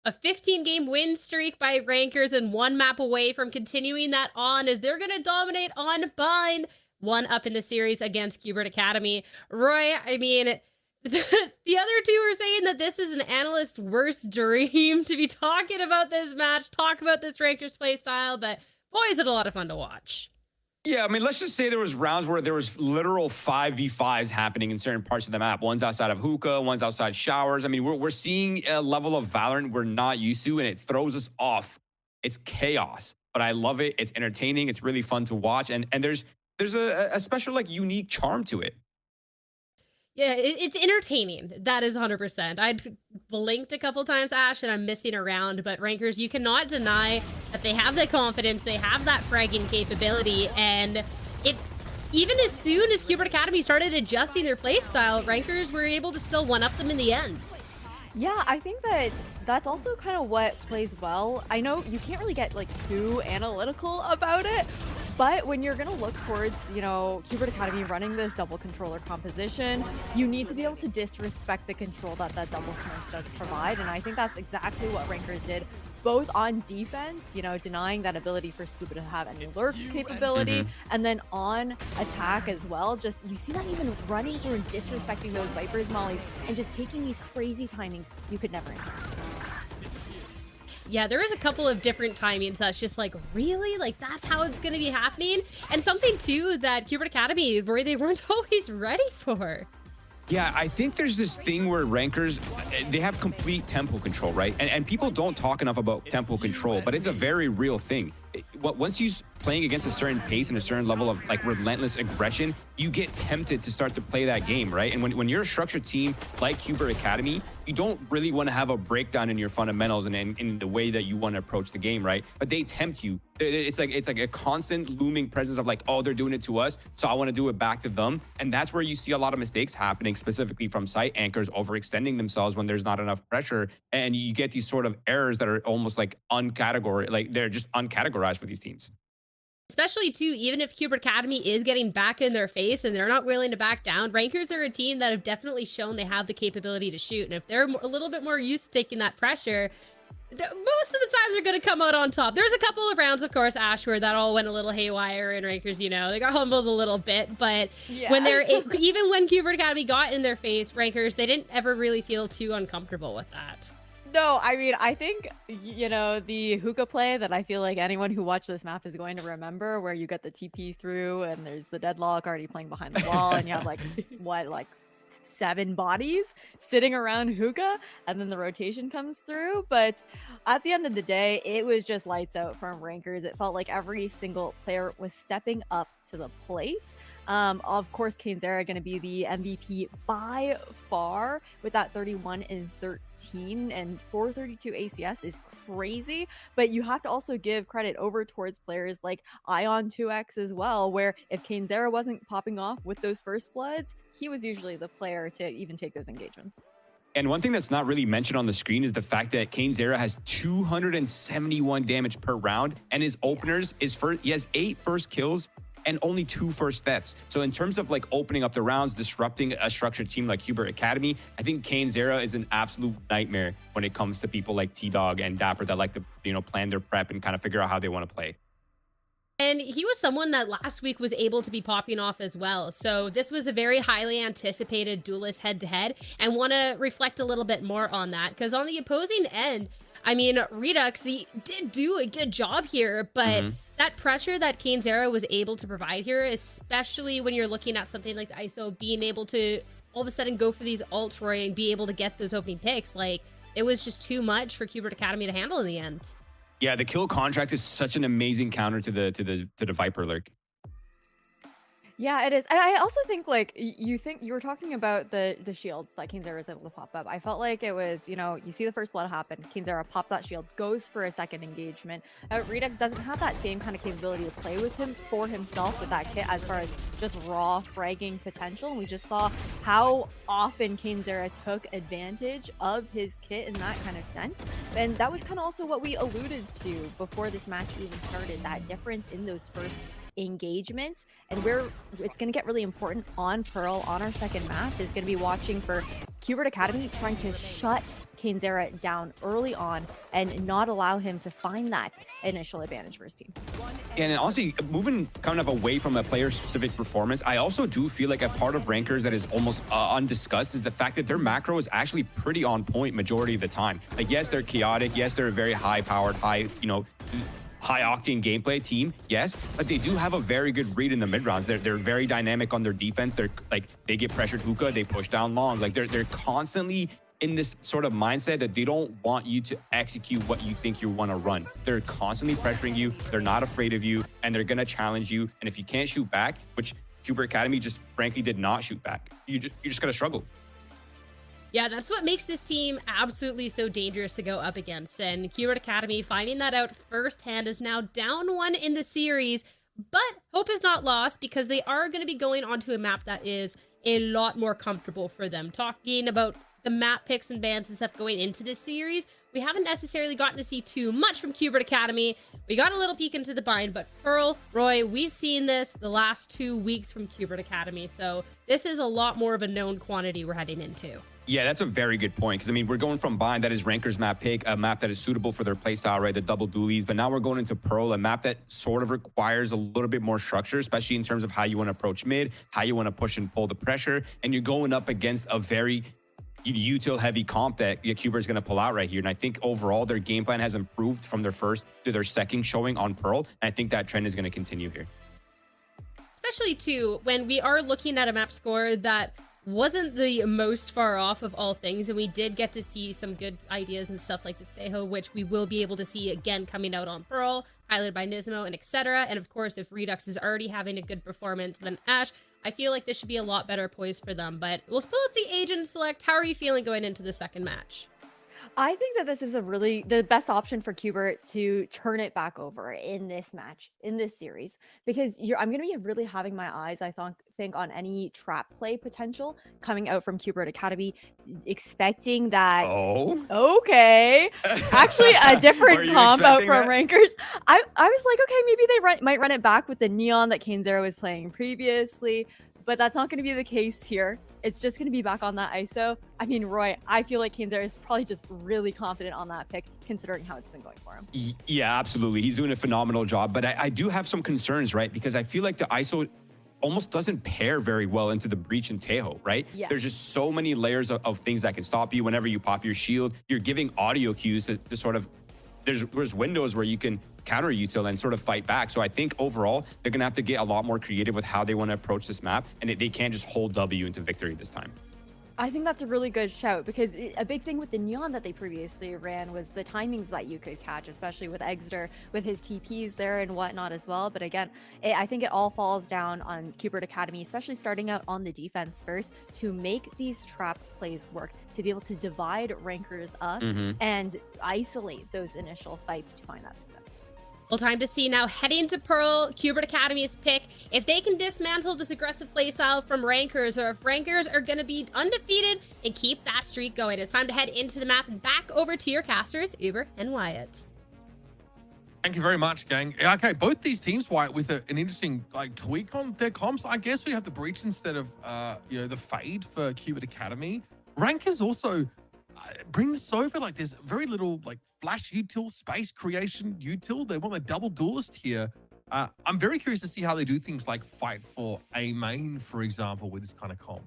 A 15-game win streak by Rankers and one map away from continuing that on as they're going to dominate on Bind. One up in the series against CUBE and Academy. Roy, I mean, the other two are saying that this is an analyst's worst dream to be talking about this match, talk about this Rankers playstyle, but boy, is it a lot of fun to watch. Yeah, I mean, let's just say there was rounds where there was literal 5v5s happening in certain parts of the map. One's outside of hookah, one's outside showers. I mean, we're seeing a level of Valorant we're not used to, and it throws us off. It's chaos, but I love it. It's entertaining. It's really fun to watch, and there's a special, like, unique charm to it. Yeah, it's entertaining. That is 100%. I'd blinked a couple times, Ash, and I'm missing around, but Rankers, you cannot deny that they have the confidence, they have that fragging capability, and even as soon as CUBE and Academy started adjusting their playstyle, Rankers were able to still one-up them in the end. Yeah, I think that's also kind of what plays well. I know you can't really get like too analytical about it, but when you're gonna look towards, you know, CUBE and Academy running this double controller composition, you need to be able to disrespect the control that double smash does provide, and I think that's exactly what Rankers did, both on defense, you know, denying that ability for Scuba to have any lurk capability, and then on attack as well. Just, you see that even running through and disrespecting those Vipers mollies and just taking these crazy timings you could never encounter. Yeah, there is a couple of different timings that's just like, really? Like, that's how it's going to be happening? And something, too, that CUBE and Academy, where they weren't always ready for. Yeah, I think there's this thing where Rankers, they have complete tempo control, right? And people don't talk enough about tempo control, but it's a very real thing. Once you're playing against a certain pace and a certain level of like relentless aggression, you get tempted to start to play that game, right? And when you're a structured team like CUBE Academy, you don't really want to have a breakdown in your fundamentals and in the way that you want to approach the game, right? But they tempt you. It's like a constant looming presence of like, oh, they're doing it to us, so I want to do it back to them. And that's where you see a lot of mistakes happening, specifically from site anchors overextending themselves when there's not enough pressure, and you get these sort of errors that are almost like they're just uncategorized for these teams. Especially, too, even if CUBE Academy is getting back in their face and they're not willing to back down, Rankers are a team that have definitely shown they have the capability to shoot. And if they're a little bit more used to taking that pressure, most of the times they're going to come out on top. There's a couple of rounds, of course, Ash, where that all went a little haywire, and Rankers, you know, they got humbled a little bit. But yeah, when even when CUBE Academy got in their face, Rankers, they didn't ever really feel too uncomfortable with that. No, I mean, I think, you know, the hookah play that I feel like anyone who watched this map is going to remember, where you get the TP through and there's the deadlock already playing behind the wall, and you have like, what, like 7 bodies sitting around hookah, and then the rotation comes through. But at the end of the day, it was just lights out from Rankers. It felt like every single player was stepping up to the plate. Of course, cainzera going to be the MVP by far with that 31 and 13, and 432 ACS is crazy. But you have to also give credit over towards players like Ion2X as well, where if cainzera wasn't popping off with those first bloods, he was usually the player to even take those engagements. And one thing that's not really mentioned on the screen is the fact that cainzera has 271 damage per round, and his openers he has 8 first kills and only 2 first deaths. So in terms of like opening up the rounds, disrupting a structured team like CUBE Academy, I think cainzera is an absolute nightmare when it comes to people like T-Dog and Dapper that like to, you know, plan their prep and kind of figure out how they want to play. And he was someone that last week was able to be popping off as well. So this was a very highly anticipated duelist head-to-head, and want to reflect a little bit more on that, because on the opposing end, I mean, Redux, he did do a good job here, but that pressure that cainzera was able to provide here, especially when you're looking at something like the ISO, being able to all of a sudden go for these ults, Roy, and be able to get those opening picks, like, it was just too much for CUBE Academy to handle in the end. Yeah, the kill contract is such an amazing counter to the Viper lurk. Yeah, it is. And I also think, like, you were talking about the shields that cainzera was able to pop up. I felt like it was, you know, you see the first blood happen, cainzera pops that shield, goes for a second engagement. Redux doesn't have that same kind of capability to play with him for himself with that kit as far as just raw fragging potential. And we just saw how often cainzera took advantage of his kit in that kind of sense. And that was kind of also what we alluded to before this match even started, that difference in those first engagements. And where it's going to get really important on Pearl on our second map is going to be watching for CUBE Academy trying to shut Kainzera down early on and not allow him to find that initial advantage for his team. And honestly, moving kind of away from a player-specific performance, I also do feel like a part of Rankers that is almost undiscussed is the fact that their macro is actually pretty on point majority of the time. Like, yes, they're chaotic. Yes, they're a very high-powered, high-octane gameplay team, yes, but they do have a very good read in the mid-rounds. They're very dynamic on their defense. They're like, they get pressured hookah, they push down long. Like, they're constantly in this sort of mindset that they don't want you to execute what you think you want to run. They're constantly pressuring you. They're not afraid of you, and they're going to challenge you. And if you can't shoot back, which CUBE Academy just frankly did not shoot back, you're just going to struggle. Yeah, that's what makes this team absolutely so dangerous to go up against. And CUBE Academy finding that out firsthand is now down 1 in the series. But hope is not lost because they are going to be going onto a map that is a lot more comfortable for them. Talking about the map picks and bans and stuff going into this series, we haven't necessarily gotten to see too much from CUBE Academy. We got a little peek into the bind, but Pearl, Roy, we've seen this the last 2 weeks from CUBE Academy. So this is a lot more of a known quantity we're heading into. Yeah, that's a very good point. Because, I mean, we're going from Bind, that is Ranker's map pick, a map that is suitable for their playstyle, right? The double dualies. But now we're going into Pearl, a map that sort of requires a little bit more structure, especially in terms of how you want to approach mid, how you want to push and pull the pressure. And you're going up against a very util-heavy comp that CUBE is going to pull out right here. And I think overall, their game plan has improved from their first to their second showing on Pearl. And I think that trend is going to continue here. Especially, too, when we are looking at a map score that wasn't the most far off of all things, and we did get to see some good ideas and stuff like this Deho, which we will be able to see again coming out on Pearl, piloted by Nismo and etc. And of course, if Redux is already having a good performance, then Ash, I feel like this should be a lot better poised for them. But we'll pull up the agent select. How are you feeling going into the second match? I think that this is the best option for CUBE to turn it back over in this match, in this series, because I'm going to be really having my eyes, I think, on any trap play potential coming out from CUBE Academy, expecting that. Oh, okay. Actually, a different comp out from Rankers. I was like, okay, maybe they might run it back with the Neon that Kainzera was playing previously, but that's not going to be the case here. It's just going to be back on that ISO. I mean, Roy, I feel like Kainzera is probably just really confident on that pick, considering how it's been going for him. Yeah, absolutely. He's doing a phenomenal job. But I do have some concerns, right? Because I feel like the ISO almost doesn't pair very well into the Breach and Tejo, right? Yeah. There's just so many layers of things that can stop you. Whenever you pop your shield, you're giving audio cues to sort of, there's windows where you can counter util and sort of fight back. So I think overall, they're going to have to get a lot more creative with how they want to approach this map, and they can't just hold W into victory this time. I think that's a really good shout, because a big thing with the Neon that they previously ran was the timings that you could catch, especially with Exeter, with his TPs there and whatnot as well. But again, I think it all falls down on CUBE Academy, especially starting out on the defense first, to make these trap plays work, to be able to divide Rankers up and isolate those initial fights to find that success. Well, time to see now, heading to Pearl, CUBE Academy's pick. If they can dismantle this aggressive playstyle from Rankers, or if Rankers are going to be undefeated and keep that streak going. It's time to head into the map and back over to your casters, Uber and Wyatt. Thank you very much, gang. Okay, both these teams, Wyatt, with an interesting tweak on their comps. I guess we have the Breach instead of the Fade for CUBE Academy. Rankers also bring this over. There's very little flash util, space creation util. They want a double duelist here. I'm very curious to see how they do things like fight for a main, for example, with this kind of comp.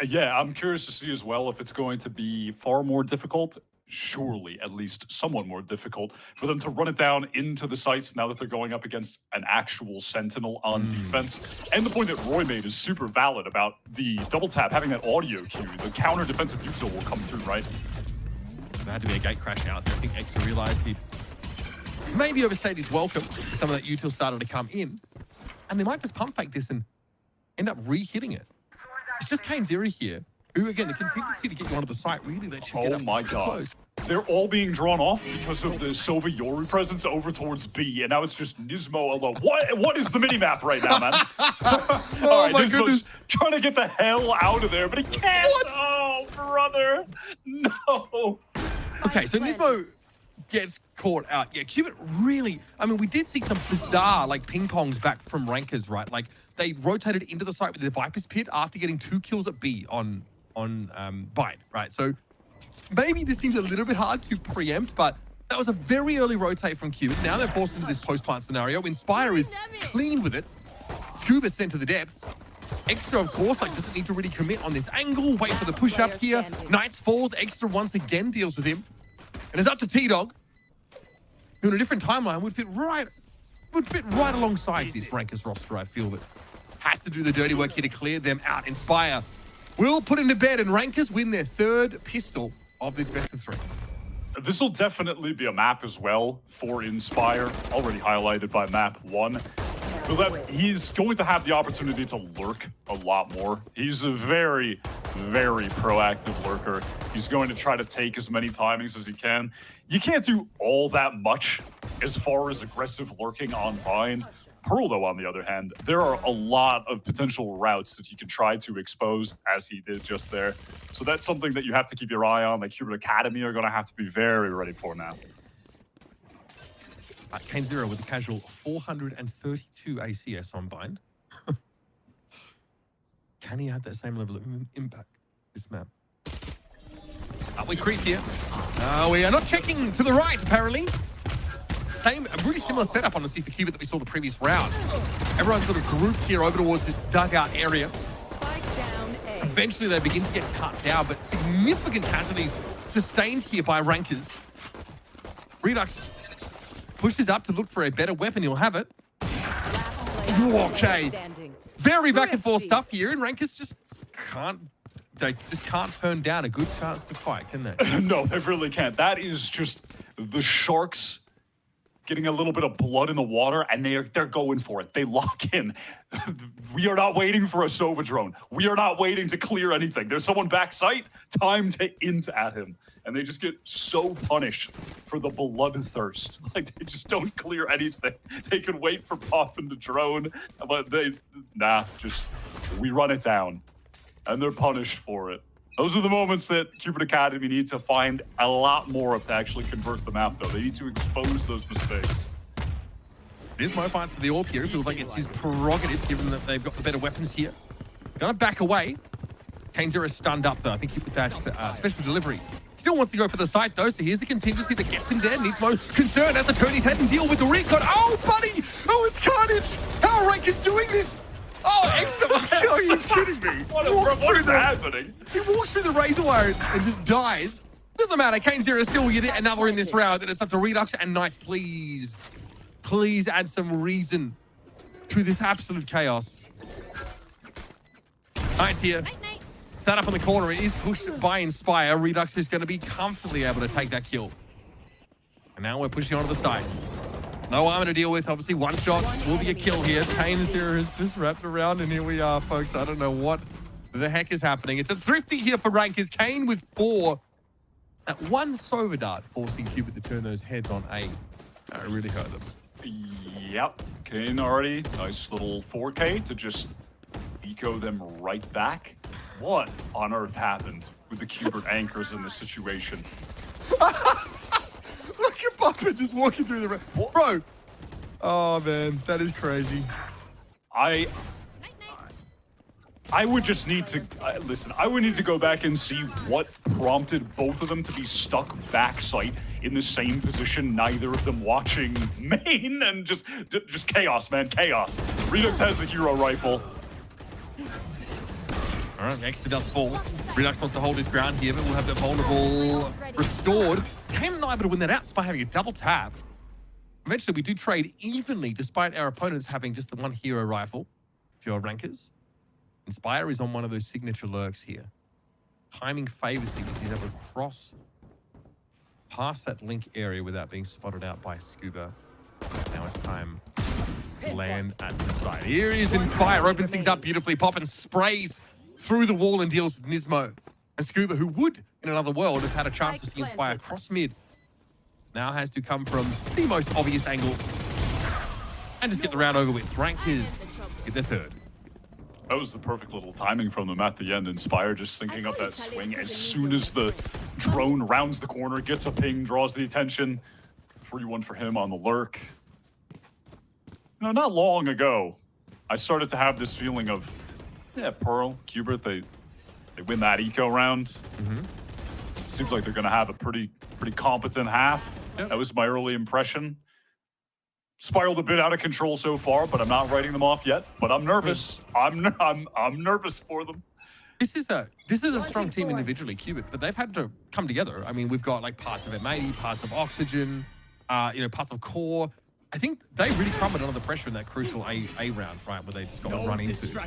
Yeah, I'm curious to see as well if it's going to be far more difficult, surely at least somewhat more difficult, for them to run it down into the sites now that they're going up against an actual Sentinel on defense. And the point that Roy made is super valid about the double tap, having that audio cue. The counter defensive util will come through, right? There had to be a gate crash out there. I think Extra realized he'd maybe overstayed his welcome. Some of that util started to come in, and they might just pump fake this and end up re-hitting it. It's just Kainzera here, who again, the contingency to get you onto the site really lets you get up close. They're all being drawn off because of the Sova Yoru presence over towards B, and now it's just Nismo alone. What is the minimap right now, man? All right, my Nismo's goodness. trying to get the hell out of there, but he can't. What? Oh, brother. No. Okay, so Nismo gets caught out. Yeah, CUBE really, I mean, we did see some bizarre ping pongs back from Rankers, right? They rotated into the site with the Viper's Pit after getting 2 kills at B on Bind, right? So maybe this seems a little bit hard to preempt, but that was a very early rotate from CUBE. Now they're forced into this post-plant scenario. Inspire is clean with it. CUBE is sent to the depths. Extra, of course, like doesn't need to really commit on this angle. Wait for the push-up here. Knights falls. Extra once again deals with him. And it's up to T-Dog, who in a different timeline would fit right alongside this Rankers roster, I feel, but has to do the dirty work here to clear them out. Inspire will put him to bed, and Rankers win their third pistol of this best of 3. This will definitely be a map as well for Inspire, already highlighted by map 1. So that he's going to have the opportunity to lurk a lot more. He's a very, very proactive lurker. He's going to try to take as many timings as he can. You can't do all that much as far as aggressive lurking on Bind. Pearl, though, on the other hand, there are a lot of potential routes that he can try to expose, as he did just there. So that's something that you have to keep your eye on. Like CUBE Academy are going to have to be very ready for now. Kane Zero with a casual 432 ACS on Bind. Can he have that same level of impact this map? We creep here. We are not checking to the right, apparently. Same, a really similar setup, honestly, for CUBE that we saw the previous round. Everyone's sort of grouped here over towards this dugout area. Eventually, they begin to get cut down, but significant casualties sustained here by Rankers. Redux pushes up to look for a better weapon. He'll have it. Okay. Very back and forth stuff here, and Rankers just can't. They just can't turn down a good chance to fight, can they? No, they really can't. That is just the Sharks getting a little bit of blood in the water, and they're going for it. They lock in. We are not waiting for a Sova drone. We are not waiting to clear anything. There's someone back sight, time to int at him. And they just get so punished for the bloodthirst. Like, they just don't clear anything. They can wait for popping the drone, but we run it down. And they're punished for it. Those are the moments that CUBE Academy need to find a lot more of to actually convert the map, though. They need to expose those mistakes. Nismo fights for the AWP here. It feels like it's his prerogative, given that they've got the better weapons here. Gonna back away. Kane Zero stunned up, though. I think he put that special delivery. Still wants to go for the site, though, so here's the contingency that gets him there. Nismo concerned as to turn his head and deal with the recon. Oh, buddy! Oh, it's carnage! How are Rankers doing this? Oh, excellent! Are you kidding me? What is happening? He walks through the razor wire and just dies. Doesn't matter. Kane Zero is still with it. Another in this round, and it's up to Redux and Knight. Please add some reason to this absolute chaos. Nice here. Night. Set up in the corner. It is pushed by Inspire. Redux is going to be comfortably able to take that kill. And now we're pushing onto the side. No armor to deal with. Obviously, one shot will be a kill here. Kane Zero is just wrapped around, and here we are, folks. I don't know what the heck is happening. It's a thrifty here for Rankers. Kane with 4. That one Sova dart forcing CUBE to turn those heads on A. That really hurt them. Yep. Kane already. Nice little 4K to just eco them right back. What on earth happened with the CUBE anchors in this situation? Look at Bubba just walking through the bro. Oh man, that is crazy. I would just need to listen. I would need to go back and see what prompted both of them to be stuck backside in the same position. Neither of them watching main, and just chaos, man, chaos. Redux has the hero rifle. All right, next to does fall. Redux wants to hold his ground here, but we'll have the vulnerable restored. Came not able to win that out by having a double tap. Eventually, we do trade evenly, despite our opponents having just the one hero rifle. If you're Rankers, Inspire is on one of those signature lurks here. Timing favors him as he's able to cross past that link area without being spotted out by Scuba. Now it's time to land at the side. Here is Inspire, opens things up beautifully. Poppin sprays through the wall and deals with Nismo. And Scuba, who would, in another world, have had a chance to see Inspire cross mid, now has to come from the most obvious angle and just get the round over with. Rankers get their third. That was the perfect little timing from them at the end. Inspire just syncing up that swing as soon as the drone rounds the corner, gets a ping, draws the attention. 3-1 for him on the lurk. You know, not long ago, I started to have this feeling of, yeah, Pearl, CUBE, they win that eco round. Seems like they're going to have a pretty competent half. Yep. That was my early impression. Spiraled a bit out of control so far, but I'm not writing them off yet. But I'm nervous. I'm nervous for them. This is a strong team individually, CUBE, but they've had to come together. I mean, we've got like parts of M80, parts of Oxygen, parts of Core. I think they really crumbled under the pressure in that crucial A round, right, where they just got run into.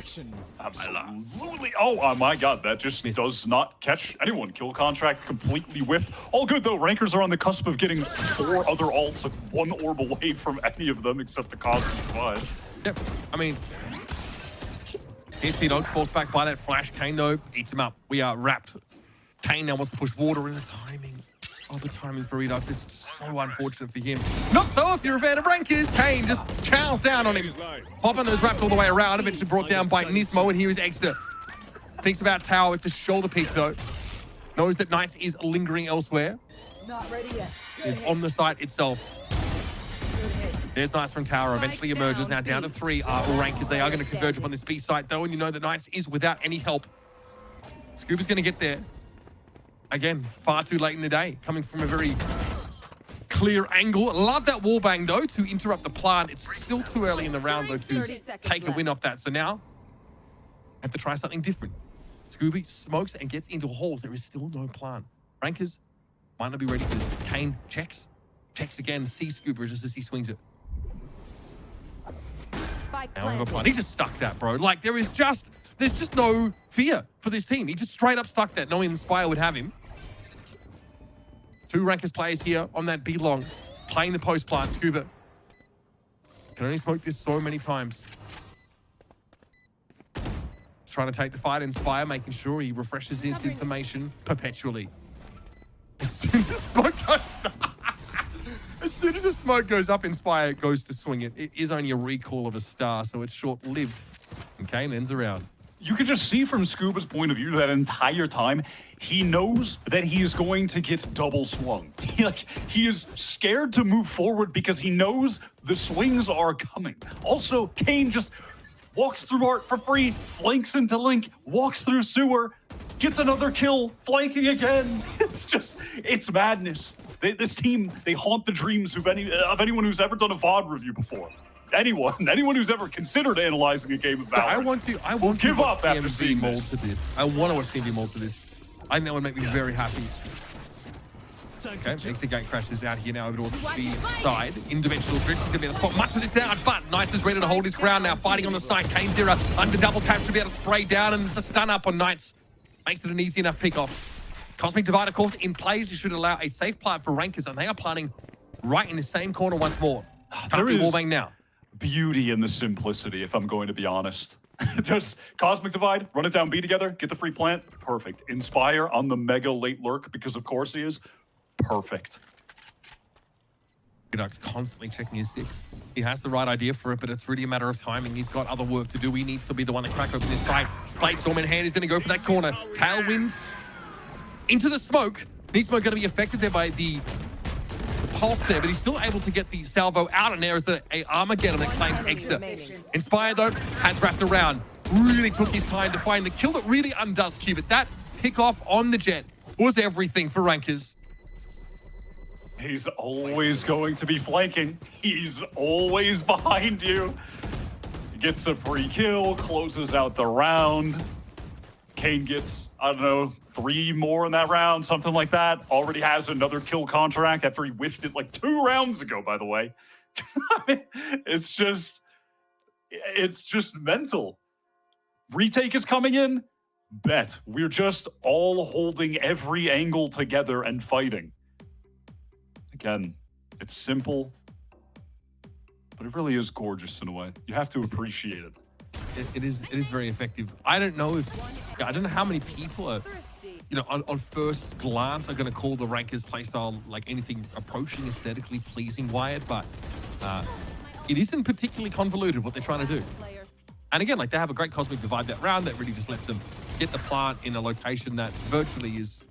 Absolutely. Oh my God, that just does not catch anyone. Kill contract completely whiffed. All good though. Rankers are on the cusp of getting 4 other ults of 1 orb away from any of them except the Cosmic Divide. Yep. I mean, here's T-Dog, forced back by that flash. Kane though eats him up. We are wrapped. Kane now wants to push water in the timing. Oh, the timing for Redox is so unfortunate for him. Not though if you're a fan of Rankers. Kane just chows down on him. Popping those wrapped all the way around, eventually brought down by Nismo, and here is Exeter. Thinks about Tower, it's a shoulder peek though. Knows that Knights is lingering elsewhere. Not ready yet. Is on the site itself. There's Knights from Tower, eventually emerges, now down to 3 Rankers. They are going to converge upon this B site though, and you know that Knights is without any help. Scuba's going to get there. Again, far too late in the day, coming from a very clear angle. Love that wallbang, though, to interrupt the plant. It's still too early in the round, though, to take a win off that. So now, have to try something different. Scooby smokes and gets into holes. There is still no plant. Rankers might not be ready for this. Kane checks again, sees Scooby just as he swings it. Now we've got plant. He just stuck that, bro. Like, there's just no fear for this team. He just straight up stuck that, knowing Inspire would have him. 2 Rankers players here on that B long, playing the post plant. Scuba can only smoke this so many times. Trying to take the fight, Inspire, making sure he refreshes his information perpetually. As soon as the smoke goes up, as soon as the smoke goes up, Inspire goes to swing it. It is only a recall of a star, so it's short-lived. And Kane ends around. You can just see from Scuba's point of view that entire time, he knows that he is going to get double swung. He is scared to move forward because he knows the swings are coming. Also, Kane just walks through Art for free, flanks into Link, walks through Sewer, gets another kill, flanking again. It's madness. This team, they haunt the dreams of anyone who's ever done a VOD review before. Anyone who's ever considered analyzing a game of Valorant. I want to give up after TMZ seeing mold this. to this. I want to watch TMZ mold to this. I think that would make me very happy. Okay, next the gate crashes out here now over towards the side. In-dimensional drift is going to be able to spot much of this out, but Knights is ready to hold his ground now, fighting on the side. Kane Zero under double tap to be able to spray down, and it's a stun up on Knights. Makes it an easy enough pick off. Cosmic Divide, of course, in plays, you should allow a safe plant for Rankers, and they are planting right in the same corner once more. There is wallbang now. Beauty in the simplicity, if I'm going to be honest. Just Cosmic Divide, run it down B together, get the free plant, perfect. Inspire on the mega late lurk, because of course he is, perfect. Redux constantly checking his 6. He has the right idea for it, but it's really a matter of timing. He's got other work to do. He needs to be the one to crack open his side. Blade Storm in hand, he's going to go for that corner. Tailwind into the smoke. Nismo going to be affected there by the pulse there, but he's still able to get the salvo out, and there is a Armageddon that claims Exeter. Inspire, though, has wrapped around. Really took his time to find the kill that really undoes CUBE. That pick off on the jet was everything for Rankers. He's always going to be flanking. He's always behind you. He gets a free kill, closes out the round. Kane gets, I don't know, 3 more in that round, something like that. Already has another kill contract after he whiffed it like 2 rounds ago, by the way. It's just mental. Retake is coming in. Bet. We're just all holding every angle together and fighting. Again, it's simple, but it really is gorgeous in a way. You have to appreciate it. It is very effective. I don't know how many people are, on first glance are going to call the Rankers playstyle like anything approaching aesthetically pleasing, Wyatt, but it isn't particularly convoluted what they're trying to do. And again, like, they have a great Cosmic Divide that round that really just lets them get the plant in a location that virtually is,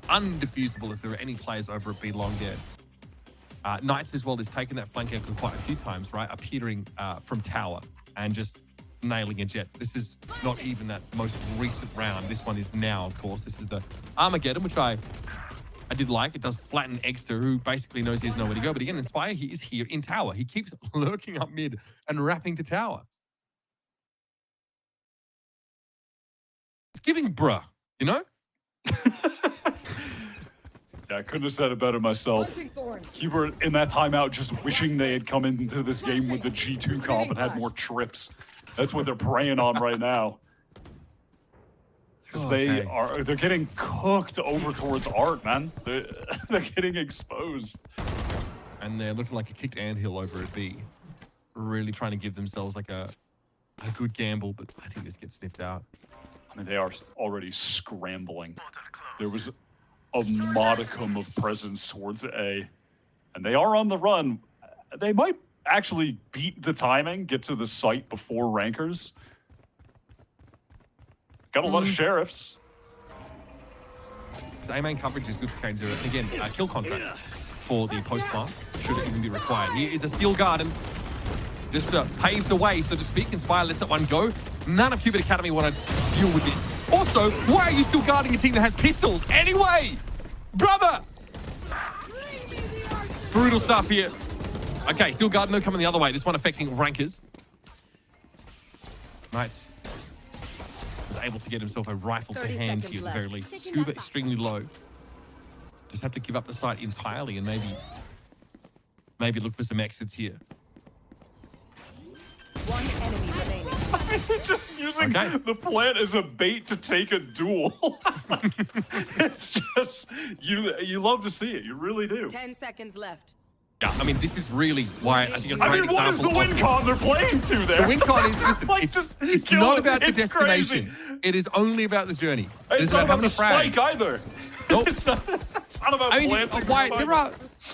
undefusable if there are any players over at B long there. Knights as well has taken that flank angle quite a few times, right? Appearing from tower and just nailing it yet. This is not even that most recent round. This one is now, of course. This is the Armageddon, which I did like. It does flatten Exter, who basically knows he has nowhere to go. But again, Inspire, he is here in tower. He keeps lurking up mid and wrapping to tower. It's giving bruh, you know? Yeah, I couldn't have said it better myself. Hubert in that timeout just wishing they had come into this game with the G2 comp and had more trips. That's what they're preying on right now. Because they're getting cooked over towards Art, man. They're getting exposed. And they're looking like a kicked anthill over at B. Really trying to give themselves like a good gamble, but I think this gets sniffed out. I mean, they are already scrambling. There was a modicum of presence towards A, and they are on the run. They might actually beat the timing, get to the site before Rankers. Got a lot of sheriffs. So A-main coverage is good for K0. Again, kill contract for the post-plant, should it even be required. Here is a Steel Garden. Just to pave the way, so to speak. Inspire lets that one go. None of CUBE Academy want to deal with this. Also, why are you still guarding a team that has pistols? Anyway, brother! Brutal stuff here. Okay, Steel Garden though coming the other way. This one affecting Rankers. Nice. Was able to get himself a rifle to hand here at the very least. Scuba extremely low. Just have to give up the site entirely and maybe look for some exits here. One enemy remaining. Just using the plant as a bait to take a duel. It's just, you love to see it. You really do. 10 seconds left. Yeah, I mean, this is really why I think a great I mean, what is the win con they're playing to there? The win con is, listen, like, it's not about the destination. Crazy. It is only about the journey. It's not about the spike either. Nope. It's not about planting why,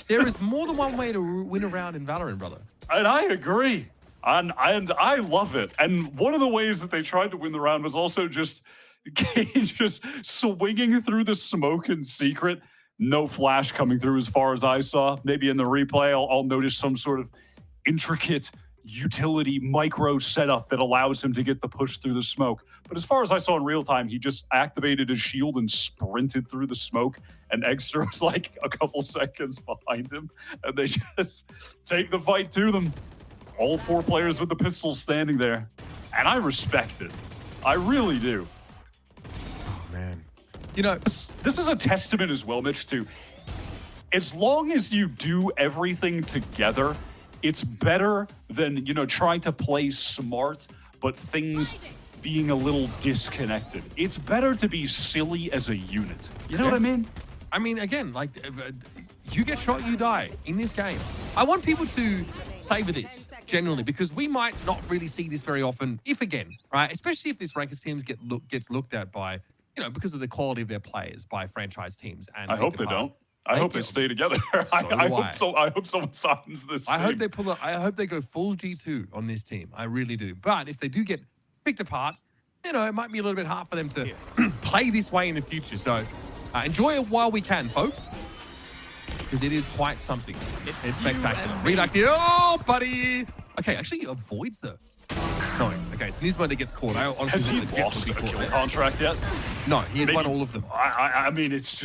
there is more than one way to win a round in Valorant, brother. And I agree. And I love it. And one of the ways that they tried to win the round was also just swinging through the smoke in secret. No flash coming through as far as I saw. Maybe in the replay, I'll notice some sort of intricate utility micro setup that allows him to get the push through the smoke. But as far as I saw in real time, he just activated his shield and sprinted through the smoke. And Exter was like a couple seconds behind him. And they just take the fight to them. All four players with the pistols standing there. And I respect it. I really do. Oh, man. You know, this is a testament as well, Mitch, to as long as you do everything together, it's better than, trying to play smart, but things being a little disconnected. It's better to be silly as a unit. You know what I mean? I mean, again, like, you get shot, you die in this game. I want people to savor this, generally, because we might not really see this very often, if again, right? Especially if this Rankers teams gets looked at by, because of the quality of their players by franchise teams. And I hope they don't. I hope they stay together. I hope someone signs this team. I hope they go full G2 on this team. I really do. But if they do get picked apart, it might be a little bit hard for them to play this way in the future. So enjoy it while we can, folks. Because it is quite something. It's spectacular. Redux here. Oh, buddy. Okay, actually, he avoids the... No. Okay, so this is when he gets caught. Has he lost a kill contract yet? No, he has won all of them. I mean, it's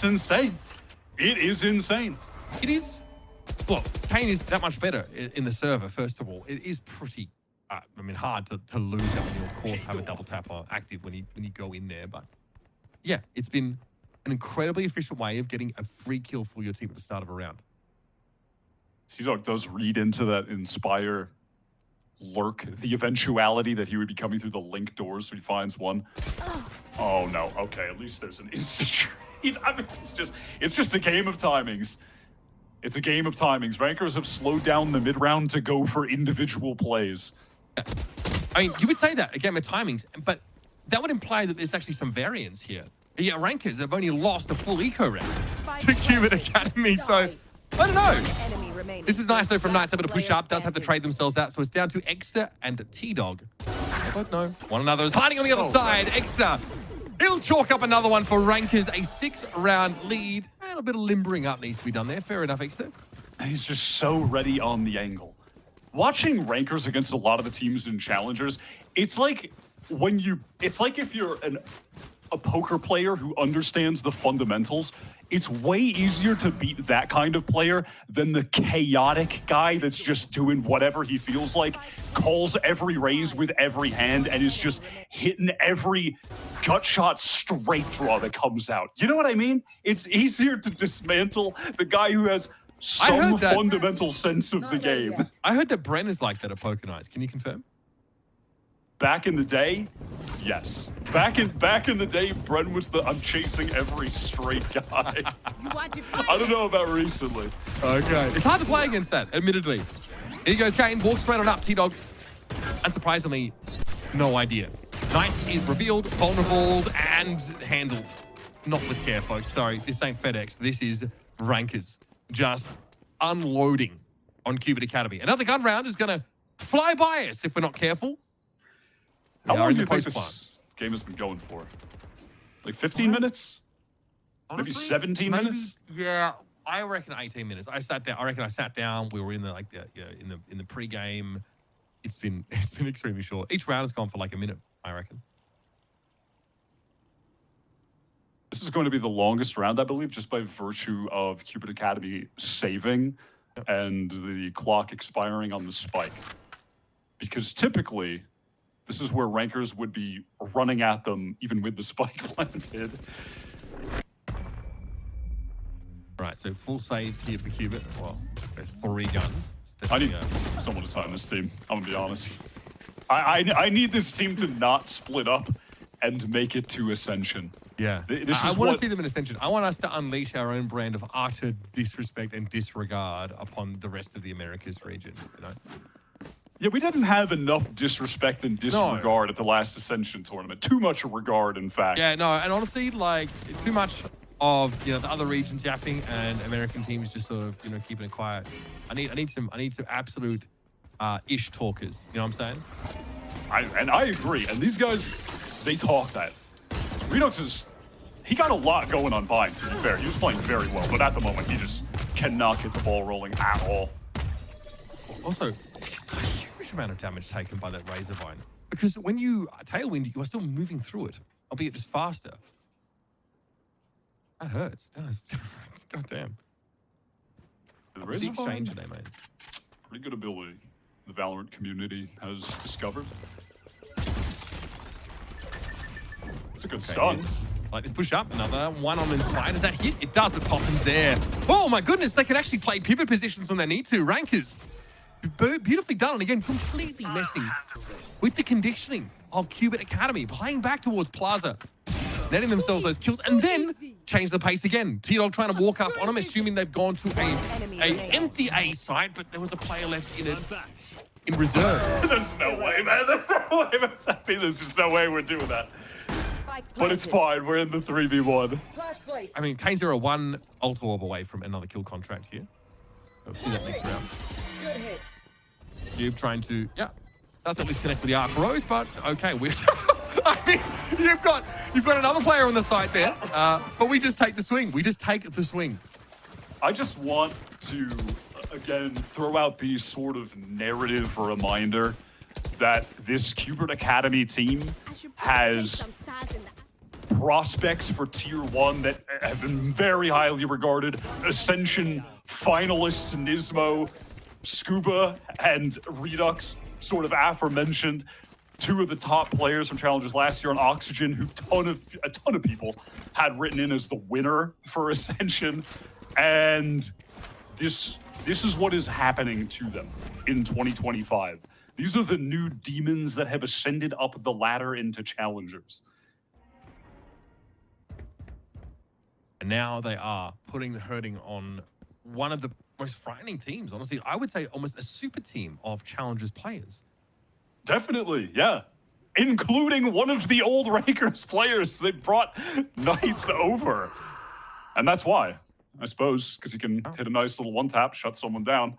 insane. It is insane. It is... Well, Kane is that much better in the server, first of all. It is pretty... hard to lose that when you, of course, have a double tap active when you go in there. But, yeah, it's been an incredibly efficient way of getting a free kill for your team at the start of a round. Seedog does read into that Inspire lurk, the eventuality that he would be coming through the link doors, so he finds one. Oh no, okay, at least there's an instant trade. I mean, it's just a game of timings. It's a game of timings. Rankers have slowed down the mid-round to go for individual plays. I mean, you would say that, again, with timings, but that would imply that there's actually some variance here. Yeah, Rankers have only lost a full eco round to CUBE Academy, so I don't know. This is nice though from Knights, able to push up, does have to trade themselves out, so it's down to Exter and T-Dog. I don't know. One another is hiding on the other side. Exter, he'll chalk up another one for Rankers, a 6-round lead. And a bit of limbering up needs to be done there. Fair enough, Exter. He's just so ready on the angle. watching rankers against a lot of the teams in Challengers, it's like if you're a poker player who understands the fundamentals, it's way easier to beat that kind of player than the chaotic guy that's just doing whatever he feels like, calls every raise with every hand, and is just hitting every gut shot straight draw that comes out. You know what I mean? It's easier to dismantle the guy who has some fundamental sense of the game. I heard that Bren is like that at poker nights. Can you confirm? Back in the day, yes. Back in the day, Bren was the I'm chasing every straight guy. I don't know about recently. Okay. It's hard to play against that, admittedly. Here goes Kane, walks straight on up, T-Dog. Unsurprisingly, no idea. Knight is revealed, vulnerable, and handled. Not with care, folks. Sorry, this ain't FedEx. This is Rankers. Just unloading on CUBE and Academy. Another gun round is going to fly by us if we're not careful. How long do you think this game has been going for? Like 15 minutes? Honestly, maybe 17 minutes? Yeah, I reckon 18 minutes. I sat down. We were in the in the pre-game. It's been extremely short. Each round has gone for like a minute, I reckon. This is going to be the longest round, I believe, just by virtue of CUBE and Academy saving and the clock expiring on the spike. Because typically, this is where rankers would be running at them even with the spike planted. Right, so full save here for CUBE. Well, there's 3 guns. I need someone to sign this team, I'm gonna be honest. I need this team to not split up and make it to Ascension. Yeah, I want to see them in Ascension. I want us to unleash our own brand of utter disrespect and disregard upon the rest of the Americas region, you know? Yeah, we didn't have enough disrespect and disregard at the last Ascension tournament. Too much regard, in fact. Yeah, no, and honestly, like, too much of, you know, the other regions yapping and American teams just sort of, you know, keeping it quiet. I need some absolute ish talkers. You know what I'm saying? I agree. And these guys, they talk that. Redux he got a lot going on Vine, to be fair. He was playing very well, but at the moment, he just cannot get the ball rolling at all. Also, amount of damage taken by that Razor Vine, because when you tailwind, you are still moving through it, albeit just faster. That hurts. God damn. The Razor Vine, exchange they made. Pretty good ability the Valorant community has discovered. It's a good stun. Like this push up, another one on his line. Does that hit? It does, but Toppin's there. Oh my goodness, they can actually play pivot positions when they need to. Rankers. Beautifully done, and again, completely messing with the conditioning of CUBE and Academy, playing back towards Plaza, netting themselves those kills, and then change the pace again. T-Dog trying to walk up on him, assuming they've gone to a empty A site, but there was a player left in it in reserve. There's no way, man. There's no way. There's just no way we're doing that. But it's fine. We're in the 3v1. I mean, K01 ult orb away from another kill contract here. We'll see that next round. CUBE trying to, doesn't at least connect with the Arc Rose, but okay, I mean, you've got another player on the site there, but we just take the swing. We just take the swing. I just want to, again, throw out the sort of narrative reminder that this CUBE and Academy team has prospects for Tier 1 that have been very highly regarded. Ascension finalists Nismo, Scuba, and Redux, sort of aforementioned. 2 of the top players from Challengers last year on Oxygen, who a ton of people had written in as the winner for Ascension. And this is what is happening to them in 2025. These are the new demons that have ascended up the ladder into Challengers. And now they are putting the hurting on one of the most frightening teams, honestly. I would say almost a super team of Challengers players. Definitely, yeah. Including one of the old Rankers players that brought Knights over. And that's why, I suppose, because he can hit a nice little one-tap, shut someone down.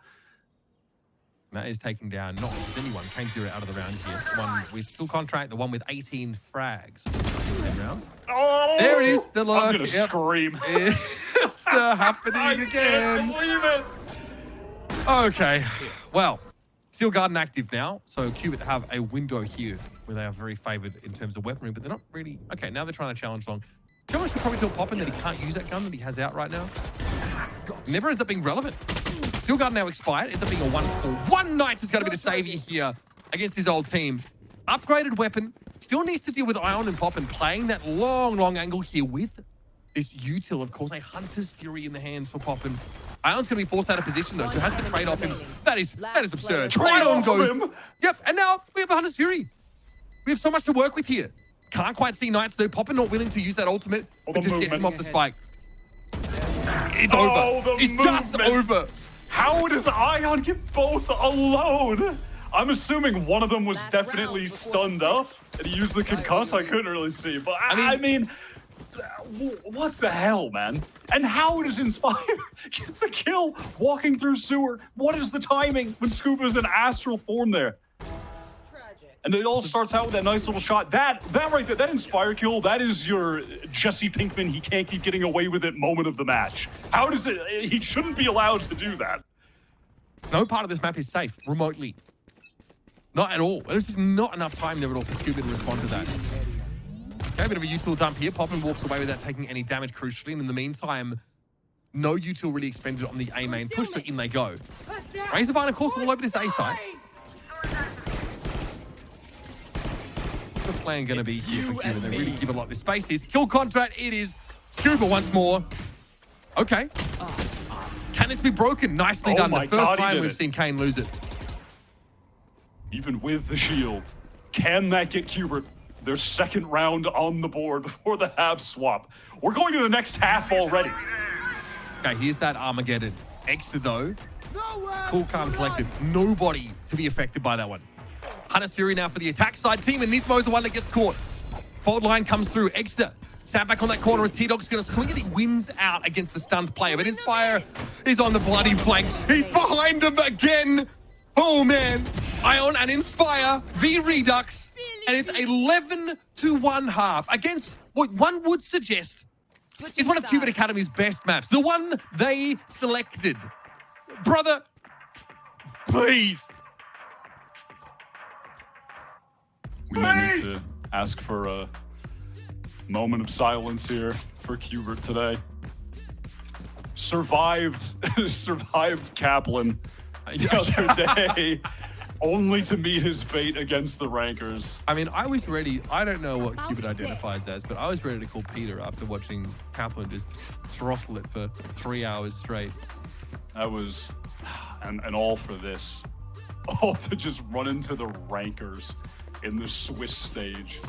That is taking down not anyone. K0 out of the round here. One with full contract, the one with 18 frags. 10 rounds. Oh! There it is, the lurk. I'm gonna scream. It's happening again. I can't believe it. Okay, well, Steel Garden active now, so CUBE have a window here where they are very favored in terms of weaponry, but they're not really... Okay, now they're trying to challenge long. Challenge could probably tell Poppin that he can't use that gun that he has out right now. Never ends up being relevant. Steel Garden now expired. Ends up being a 1-4. One Knight is going to be the savior here against his old team. Upgraded weapon. Still needs to deal with Ion and Poppin playing that long angle here with this util, of course, a Hunter's Fury in the hands for Poppin. Ion's going to be forced out of position, though, so has to trade off him. That is absurd. Ion goes. Yep, and now we have a Hunter's Fury. We have so much to work with here. Can't quite see Knights, though. Poppin not willing to use that ultimate. It just gets him off the spike. It's over. It's just over. How does Ion get both alone? I'm assuming one of them was definitely stunned up, and he used the concuss. I couldn't really see, but I mean, what the hell, man? And how does Inspire get the kill walking through sewer? What is the timing when Scuba's in astral form there? And it all starts out with that nice little shot. That right there, that Inspire kill, that is your Jesse Pinkman, he can't keep getting away with it moment of the match. How does it, he shouldn't be allowed to do that. No part of this map is safe, remotely. Not at all. There's just not enough time there at all for Scuba to respond to that. Okay, a bit of a util dump here. Poppin walks away without taking any damage, crucially. And in the meantime, no util really expended on the A main push, so in they go. Razorvine, of course, all over this A side. What's the plan going to be here for Cuba? They really give a lot of this space. Here's kill contract. It is Scuba once more. Okay. Can this be broken? Nicely done. The first time we've seen Kane lose it. Even with the shield, can that get Cuba their second round on the board before the half swap? We're going to the next half already. Okay, here's that Armageddon. Extra though. Cool, calm, collected. Nobody to be affected by that one. Hunter's Fury now for the attack side team, and Nismo's the one that gets caught. Fault line comes through. Extra sat back on that corner as T-Dog's going to swing it. He wins out against the stunned player, but Inspire is on the bloody flank. He's behind them again. Oh, man. Ion and Inspire v Redux, and it's 11-1 half against what one would suggest is one of CUBE Academy's best maps, the one they selected. Brother, please. We may need to ask for a moment of silence here for Cubert today. Survived Kaplan the other day. Only to meet his fate against the rankers. I mean, I was ready. I don't know what Cubert identifies as, but I was ready to call Peter after watching Kaplan just throttle it for 3 hours straight. That was, and all for this. All to just run into the rankers in the Swiss stage.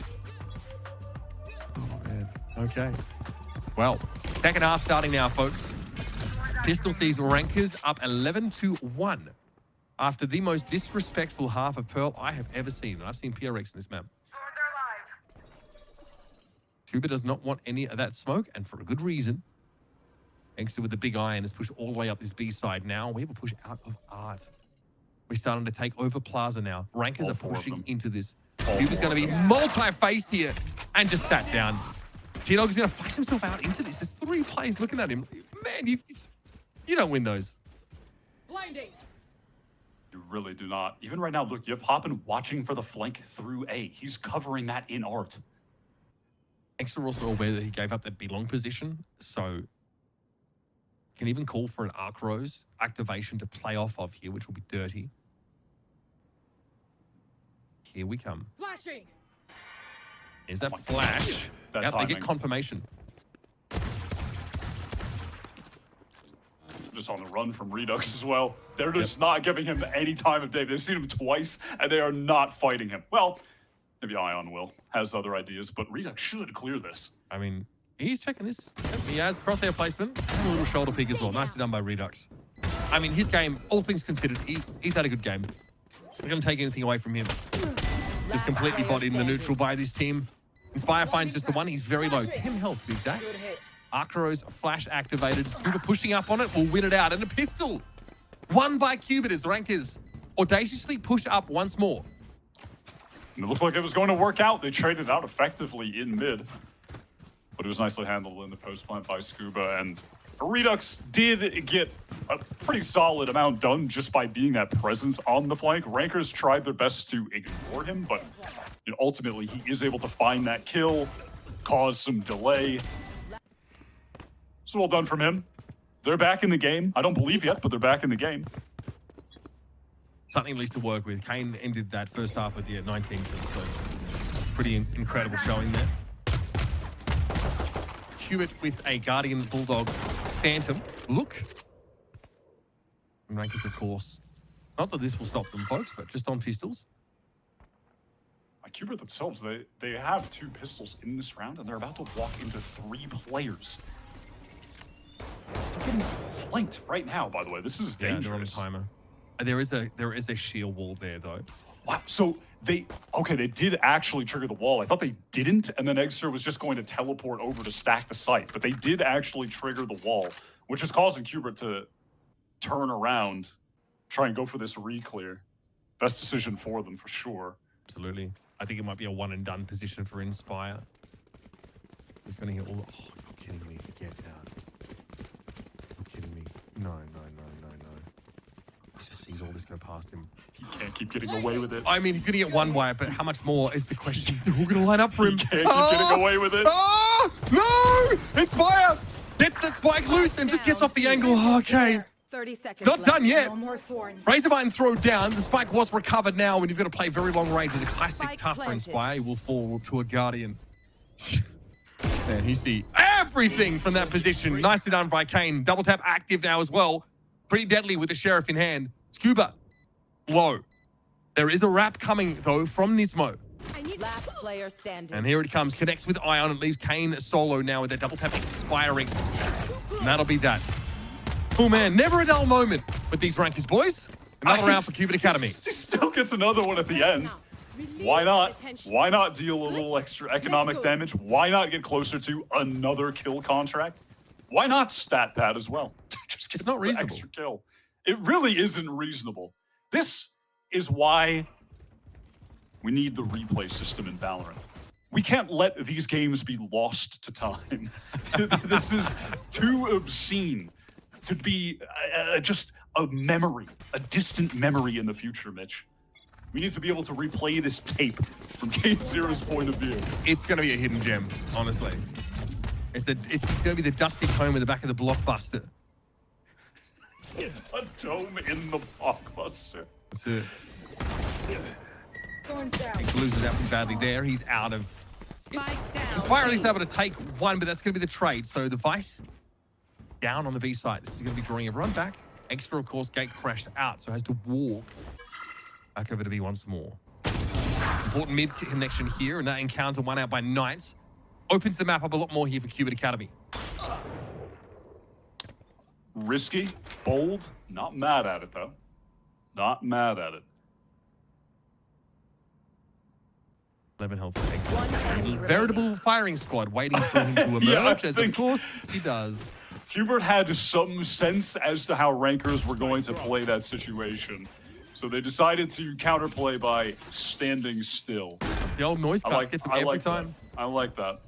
Oh, man. Okay. Well, second half starting now, folks. Pistol sees rankers up 11-1. After the most disrespectful half of Pearl I have ever seen. And I've seen PRX in this map. Tuba does not want any of that smoke, and for a good reason. Extra with the big iron is pushed all the way up this B side now. We have a push out of Art. We're starting to take over Plaza now. Rankers are pushing into this. Tuba's going to be multi-faced here and just sat down. T-Dog's going to flash himself out into this. There's 3 players looking at him. Man, you don't win those. Blinding. You really do not. Even right now, look, you have Poppin watching for the flank through A. He's covering that in Art. Extra also aware that he gave up that belong position, so can even call for an Arc Rose activation to play off of here, which will be dirty. Here we come. Flashing. Is that flash? That's Yep, they get confirmation. Just on the run from Redux as well. They're just not giving him any time of day. They've seen him twice, and they are not fighting him. Well, maybe Ion will. Has other ideas, but Redux should clear this. I mean, he's checking this. He has crosshair placement and a little shoulder pick as well. Nicely done by Redux. I mean, his game, all things considered, he's had a good game. Not going to take anything away from him. Just completely bodied in the neutral by this team. Inspire finds just the one. He's very low. 10 health, to be exact. Arcros flash activated. Scuba pushing up on it will win it out. And a pistol won by Cubert as rankers audaciously push up once more. And it looked like it was going to work out. They traded out effectively in mid. But it was nicely handled in the post plant by Scuba. And Redux did get a pretty solid amount done just by being that presence on the flank. Rankers tried their best to ignore him, but ultimately he is able to find that kill, cause some delay. So well done from him. They're back in the game. I don't believe yet, but they're back in the game. Something at least to work with. Kane ended that first half with the 19 kills, so pretty incredible showing there. CUBE with a Guardian Bulldog Phantom. Look. And Rankers, of course. Not that this will stop them, folks, but just on pistols. CUBE themselves, they have 2 pistols in this round, and they're about to walk into 3 players. They're getting flanked right now, by the way. This is dangerous. Yeah, they're on a timer. There is a shield wall there, though. Wow. So they did actually trigger the wall. I thought they didn't, and then Exeter was just going to teleport over to stack the site. But they did actually trigger the wall, which is causing CUBE to turn around, try and go for this re-clear. Best decision for them, for sure. Absolutely. I think it might be a one and done position for Inspire. He's going to get all. Oh, you're kidding me. Get out. You're kidding me. No. He just sees all this go past him. He can't keep getting away with it. I mean, he's going to get one wipe, but how much more is the question? They're all going to line up for him. He can't keep getting away with it. Oh, no! Inspire gets the spike loose and just gets off the angle. Okay. 30 seconds Not left. done yet. No more thorns. Razorvine throw down. The spike was recovered now, and you've got to play very long range with a classic Spike tough for planted. Inspire. He will fall to a Guardian. Man, he see everything from that position. Nicely done by Kane. Double tap active now as well. Pretty deadly with the Sheriff in hand. Scuba, low. There is a wrap coming, though, from Nismo. Last player standing. And here it comes. Connects with Ion. It leaves Kane solo now with that double tap expiring. And that'll be that. Oh, man. Never a dull moment with these Rankers, boys. Another round for CUBE Academy. He still gets another one at the end. Why not? Why not deal a little extra economic damage? Why not get closer to another kill contract? Why not stat pad as well? Just get It's not the reasonable. extra kill. It really isn't reasonable. This is why we need the replay system in Valorant. We can't let these games be lost to time. This is too obscene to be just a memory, a distant memory in the future, Mitch. We need to be able to replay this tape from Game Zero's point of view. It's going to be a hidden gem, honestly. It's going to be the dusty tome in the back of the blockbuster. A dome in the blockbuster. That's it. Thorns down. He loses out pretty badly there. He's out of... Spike down. Inspire at least able to take one, but that's going to be the trade. So the Vice down on the B side. This is going to be drawing everyone back. Extra, of course, gate crashed out, so has to walk back over to B once more. Important mid connection here, and that encounter won out by Knights. Opens the map up a lot more here for CUBE Academy. Risky, bold, not mad at it though. Not mad at it. 11 health for One Extra. enemy Veritable firing squad waiting for him to emerge, Yeah, I as of think- course he does. Hubert had some sense as to how Rankers were going to play that situation. So they decided to counterplay by standing still. The old noise cut gets him every like time. that. I like that.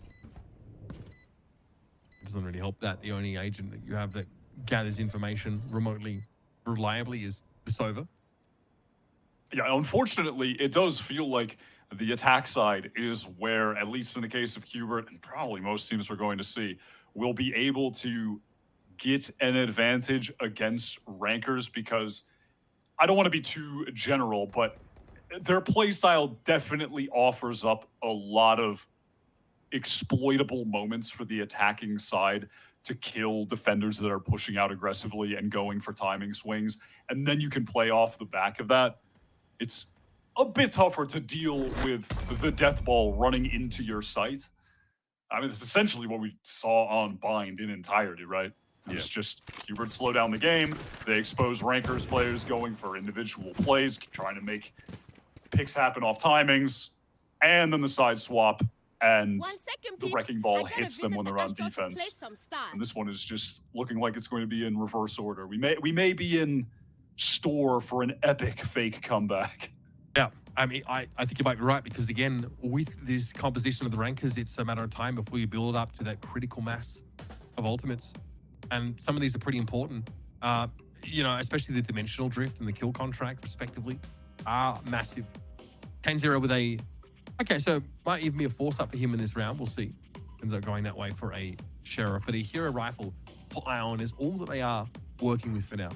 Doesn't really help that the only agent that you have that gathers information remotely, reliably is the Sova. Yeah, unfortunately, it does feel like the attack side is where, at least in the case of Hubert, and probably most teams we're going to see, will be able to get an advantage against Rankers, because I don't want to be too general, but their playstyle definitely offers up a lot of exploitable moments for the attacking side to kill defenders that are pushing out aggressively and going for timing swings. And then you can play off the back of that. It's a bit tougher to deal with the death ball running into your sight. I mean, it's essentially what we saw on Bind in entirety, right? It's just Hubert slow down the game. They expose Rankers players going for individual plays, trying to make picks happen off timings, and then the side swap, and 1 second, the peeps. wrecking ball I gotta hits them visit when the they're on Astro to play defense. some stars. And this one is just looking like it's going to be in reverse order. We may be in store for an epic fake comeback. Yeah, I mean, I think you might be right, because again, with this composition of the Rankers, it's a matter of time before you build up to that critical mass of ultimates. And some of these are pretty important. you know, especially the dimensional drift and the kill contract, respectively, are massive. Kane0 with a... Okay, so might even be a force up for him in this round. We'll see. Ends up going that way for a Sheriff. But a hero rifle for Ion is all that they are working with for now.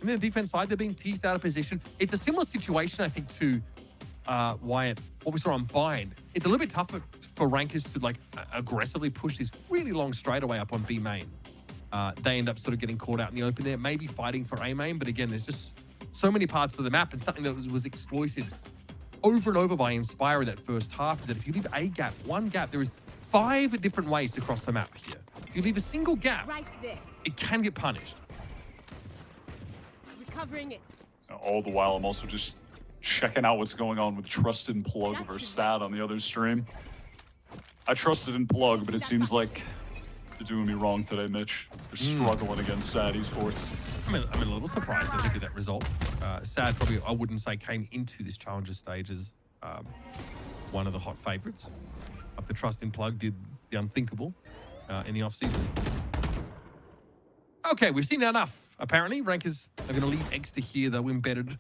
And then the defense side, they're being teased out of position. It's a similar situation, I think, to Wyatt, what we saw on Bind. It's a little bit tougher for rankers to like aggressively push this really long straightaway up on B main. They end up sort of getting caught out in the open there, maybe fighting for A main, but again, there's just so many parts of the map, and something that was exploited over and over by Inspire in that first half is that if you leave a gap, one gap, there is 5 different ways to cross the map here. If you leave a single gap, Right there. it can get punished. Recovering it. All the while, I'm also just checking out what's going on with Trusted and Plug That versus should Sad on the other stream. I trusted in Plug, but it seems like they're doing me wrong today, Mitch. They're struggling against Sad Esports. I'm a little surprised, I think, at that result. Sad probably, I wouldn't say, came into this Challenger stage as one of the hot favorites. After Trust in Plug did the unthinkable in the offseason. Okay, we've seen enough. Apparently, rankers are going to leave X to here, though, embedded.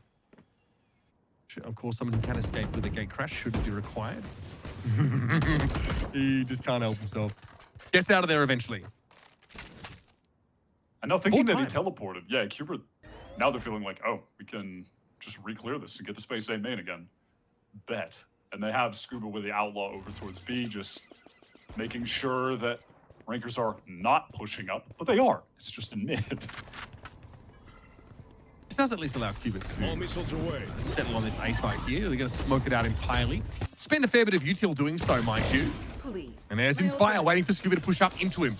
Of course, someone who can escape with a gate crash should be required. He just can't help himself. Gets out of there eventually. And now thinking that he Full teleported. Yeah, Cubert, now they're feeling like, oh, we can just re-clear this and get the space A main again. Bet. And they have Scuba with the Outlaw over towards B, just making sure that rankers are not pushing up, but they are. It's just in mid. This does at least allow Cubit to settle on this A site here. They're going to smoke it out entirely. Spend a fair bit of util doing so, mind you. Please. And there's Inspire waiting for Scuba to push up into him.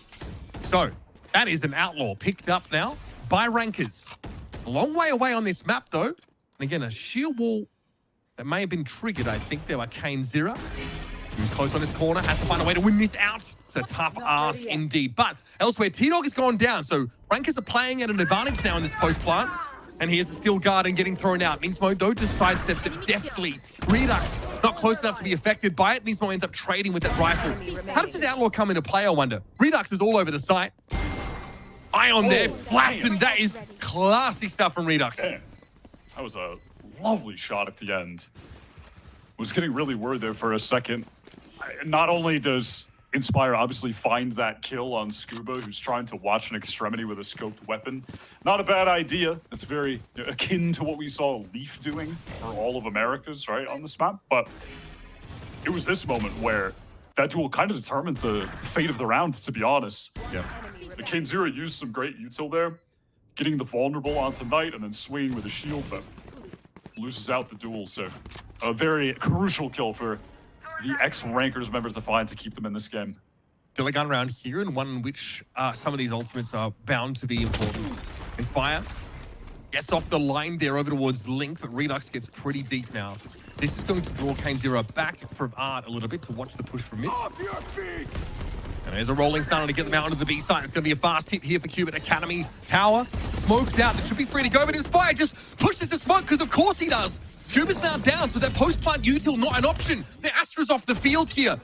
So, that is an Outlaw picked up now by rankers. A long way away on this map, though. And again, a shield wall that may have been triggered, I think. There were Kane0. He's close on his corner, has to find a way to win this out. It's a tough ask indeed. But elsewhere, T-Dog has gone down. So, rankers are playing at an advantage now in this post plant. And here's the Steel Guard and getting thrown out. Nismo, though, just sidesteps it deftly. Redux not close enough to be affected by it. Nismo ends up trading with that rifle. How does this Outlaw come into play, I wonder? Redux is all over the site. Ion there, flattened. That is classy stuff from Redux. Damn. That was a lovely shot at the end. Was getting really worried there for a second. Not only does Inspire obviously find that kill on Scuba, who's trying to watch an extremity with a scoped weapon. Not a bad idea. It's very akin to what we saw Leaf doing for all of Americas, right, on this map. But it was this moment where that duel kind of determined the fate of the round, to be honest. Yeah. The Kane0 used some great util there, getting the vulnerable onto Knight and then swinging with a shield, but loses out the duel. So a very crucial kill for the ex-Rankers members to find to keep them in this game. Still a gun round here, and one in which some of these ultimates are bound to be important. Inspire gets off the line there over towards Link, but Redux gets pretty deep now. This is going to draw Kane0 back from Art a little bit to watch the push from mid. And there's a rolling thunder to get them out onto the B side. It's going to be a fast hit here for Cubit Academy. Tower smoked out. There should be 3 to go, but Inspire just pushes the smoke because of course he does. Scuba's now down, so that post-plant util not an option. The Astra's off the field here.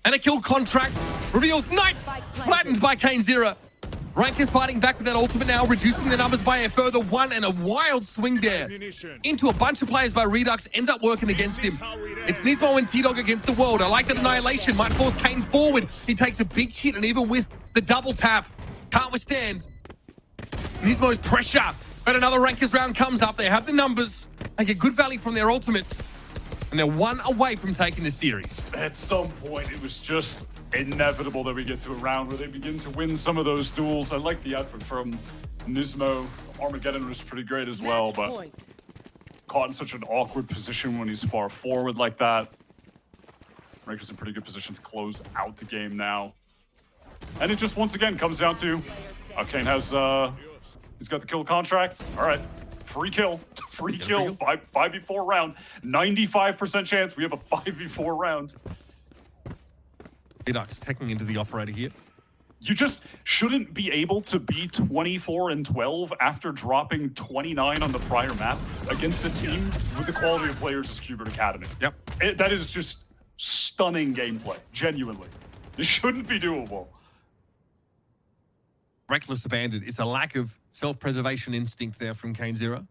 And a kill contract reveals Knights flattened by Kane0. Rankers fighting back with that ultimate now, reducing the numbers by a further 1, and a wild swing there into a bunch of players by Redux ends up working against him. It's Nismo and T-Dog against the world. I like that annihilation. Might force Kane forward. He takes a big hit, and even with the double tap, can't withstand Nismo's pressure. But another Rankers round comes up. They have the numbers. They get good value from their ultimates. And they're 1 away from taking the series. At some point, it was just inevitable that we get to a round where they begin to win some of those duels. I like the effort from Nismo. Armageddon was pretty great as well, but caught in such an awkward position when he's far forward like that. Rankers in pretty good position to close out the game now. And it just once again comes down to Kane has he's got the kill contract. All right. Free kill. Free kill. 5v4 round. 95% chance we have a 5v4 round. Redux taking into the operator here. You just shouldn't be able to be 24-12 after dropping 29 on the prior map against a team with the quality of players as CUBE and Academy. Yep. That is just stunning gameplay. Genuinely. This shouldn't be doable. reckless abandon. It's a lack of self-preservation instinct there from Kane Zero.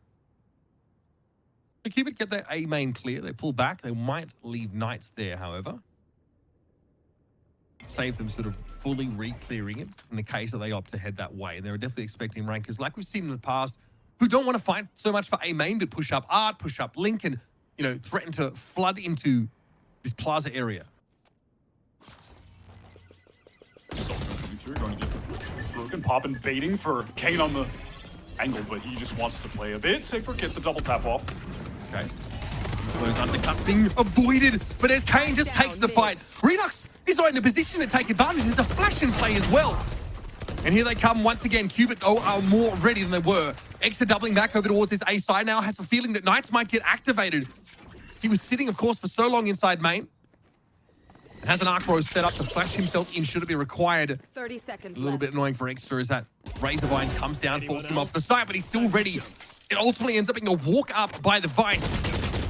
They keep it, get their A main clear. They pull back. They might leave Knights there, however. Save them sort of fully re-clearing it in the case that they opt to head that way. And they're definitely expecting rankers, like we've seen in the past, who don't want to fight so much for A main, but push up Art, push up Link, and, you know, threaten to flood into this plaza area. Coming through, going to get broken, popping, baiting for Kane on the angle, but he just wants to play a bit safer, get the double tap off. Okay. Those undercuts being avoided, but as Kane just takes the fight, Redux is not in a position to take advantage. There's a flash in play as well. And here they come once again. CUBE are more ready than they were. Exa doubling back over towards his A side now, has a feeling that Knights might get activated. He was sitting, of course, for so long inside main. And has an arc rose set up to flash himself in should it be required. 30 seconds A little left. bit annoying for Extra as that Razorvine comes down, forces him off the side, but he's still ready. It ultimately ends up being a walk up by the Vice.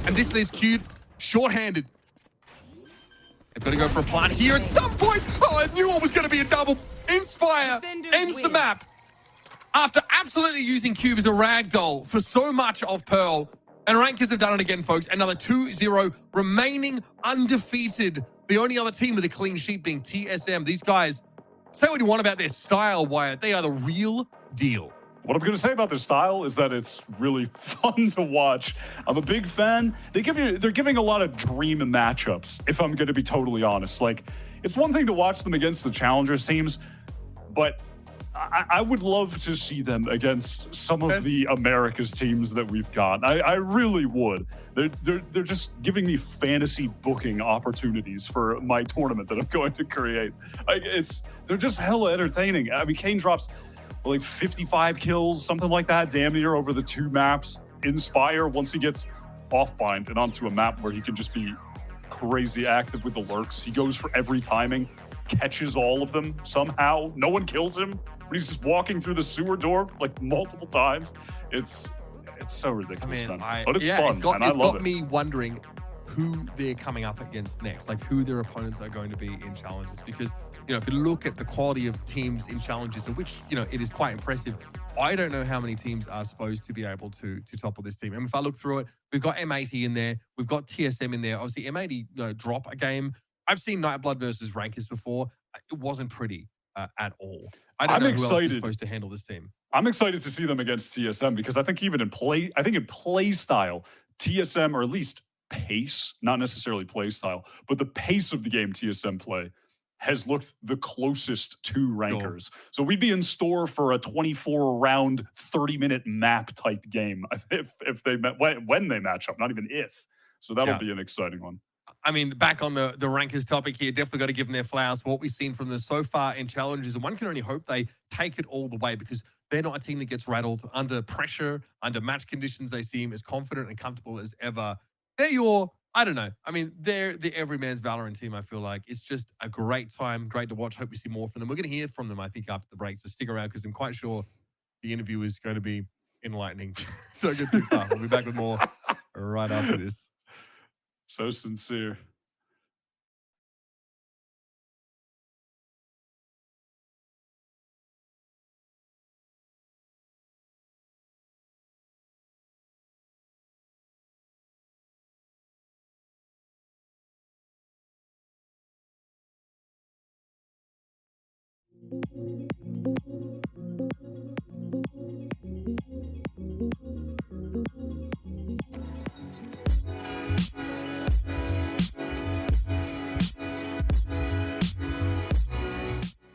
And this leaves CUBE short-handed. They've got to go for a plant here at some point. Oh, I knew it was going to be a double. Inspire Defenders ends the win. map. After absolutely using CUBE as a ragdoll for so much of Pearl. And Rankers have done it again, folks. Another 2-0 remaining undefeated. The only other team with a clean sheet being TSM. These guys, say what you want about their style, Wyatt. They are the real deal. What I'm going to say about this style is that it's really fun to watch. I'm a big fan. They're giving a lot of dream matchups, if I'm going to be totally honest. Like, it's one thing to watch them against the Challengers teams, but I would love to see them against some of the Americas teams that we've got. I really would. They're just giving me fantasy booking opportunities for my tournament that I'm going to create. They're just hella entertaining. I mean, Kane drops like 55 kills, something like that, damn near over the 2 maps. Inspire, once he gets off-bind and onto a map where he can just be crazy active with the lurks, he goes for every timing, catches all of them somehow. No one kills him, but he's just walking through the sewer door like multiple times. It's so ridiculous, man. But it's fun, and I love it. It's got me wondering who they're coming up against next, like who their opponents are going to be in Challenges, because you know, if you look at the quality of teams in Challenges, of which, you know, it is quite impressive, I don't know how many teams are supposed to be able to topple this team. And if I look through it, we've got M80 in there, we've got TSM in there. Obviously, M80 you know, drop a game. I've seen Nightblood versus Rankers before. It wasn't pretty at all. I don't know who else is supposed to handle this team. I'm excited to see them against TSM because I think even in play style, TSM, or at least pace, not necessarily play style, but the pace of the game TSM play has looked the closest to Rankers. Sure. So we'd be in store for a 24-round, 30-minute map type game if they when they match up, not even if. So that'll be an exciting one. I mean, back on the Rankers topic here, definitely got to give them their flowers for what we've seen from them so far in Challenges. And one can only hope they take it all the way, because they're not a team that gets rattled under pressure, under match conditions. They seem as confident and comfortable as ever. They're your, I don't know. I mean, they're the everyman's Valorant team, I feel like. It's just a great time, great to watch. Hope we see more from them. We're going to hear from them, I think, after the break. So stick around, because I'm quite sure the interview is going to be enlightening. Don't go too far. We'll be back with more right after this. So sincere.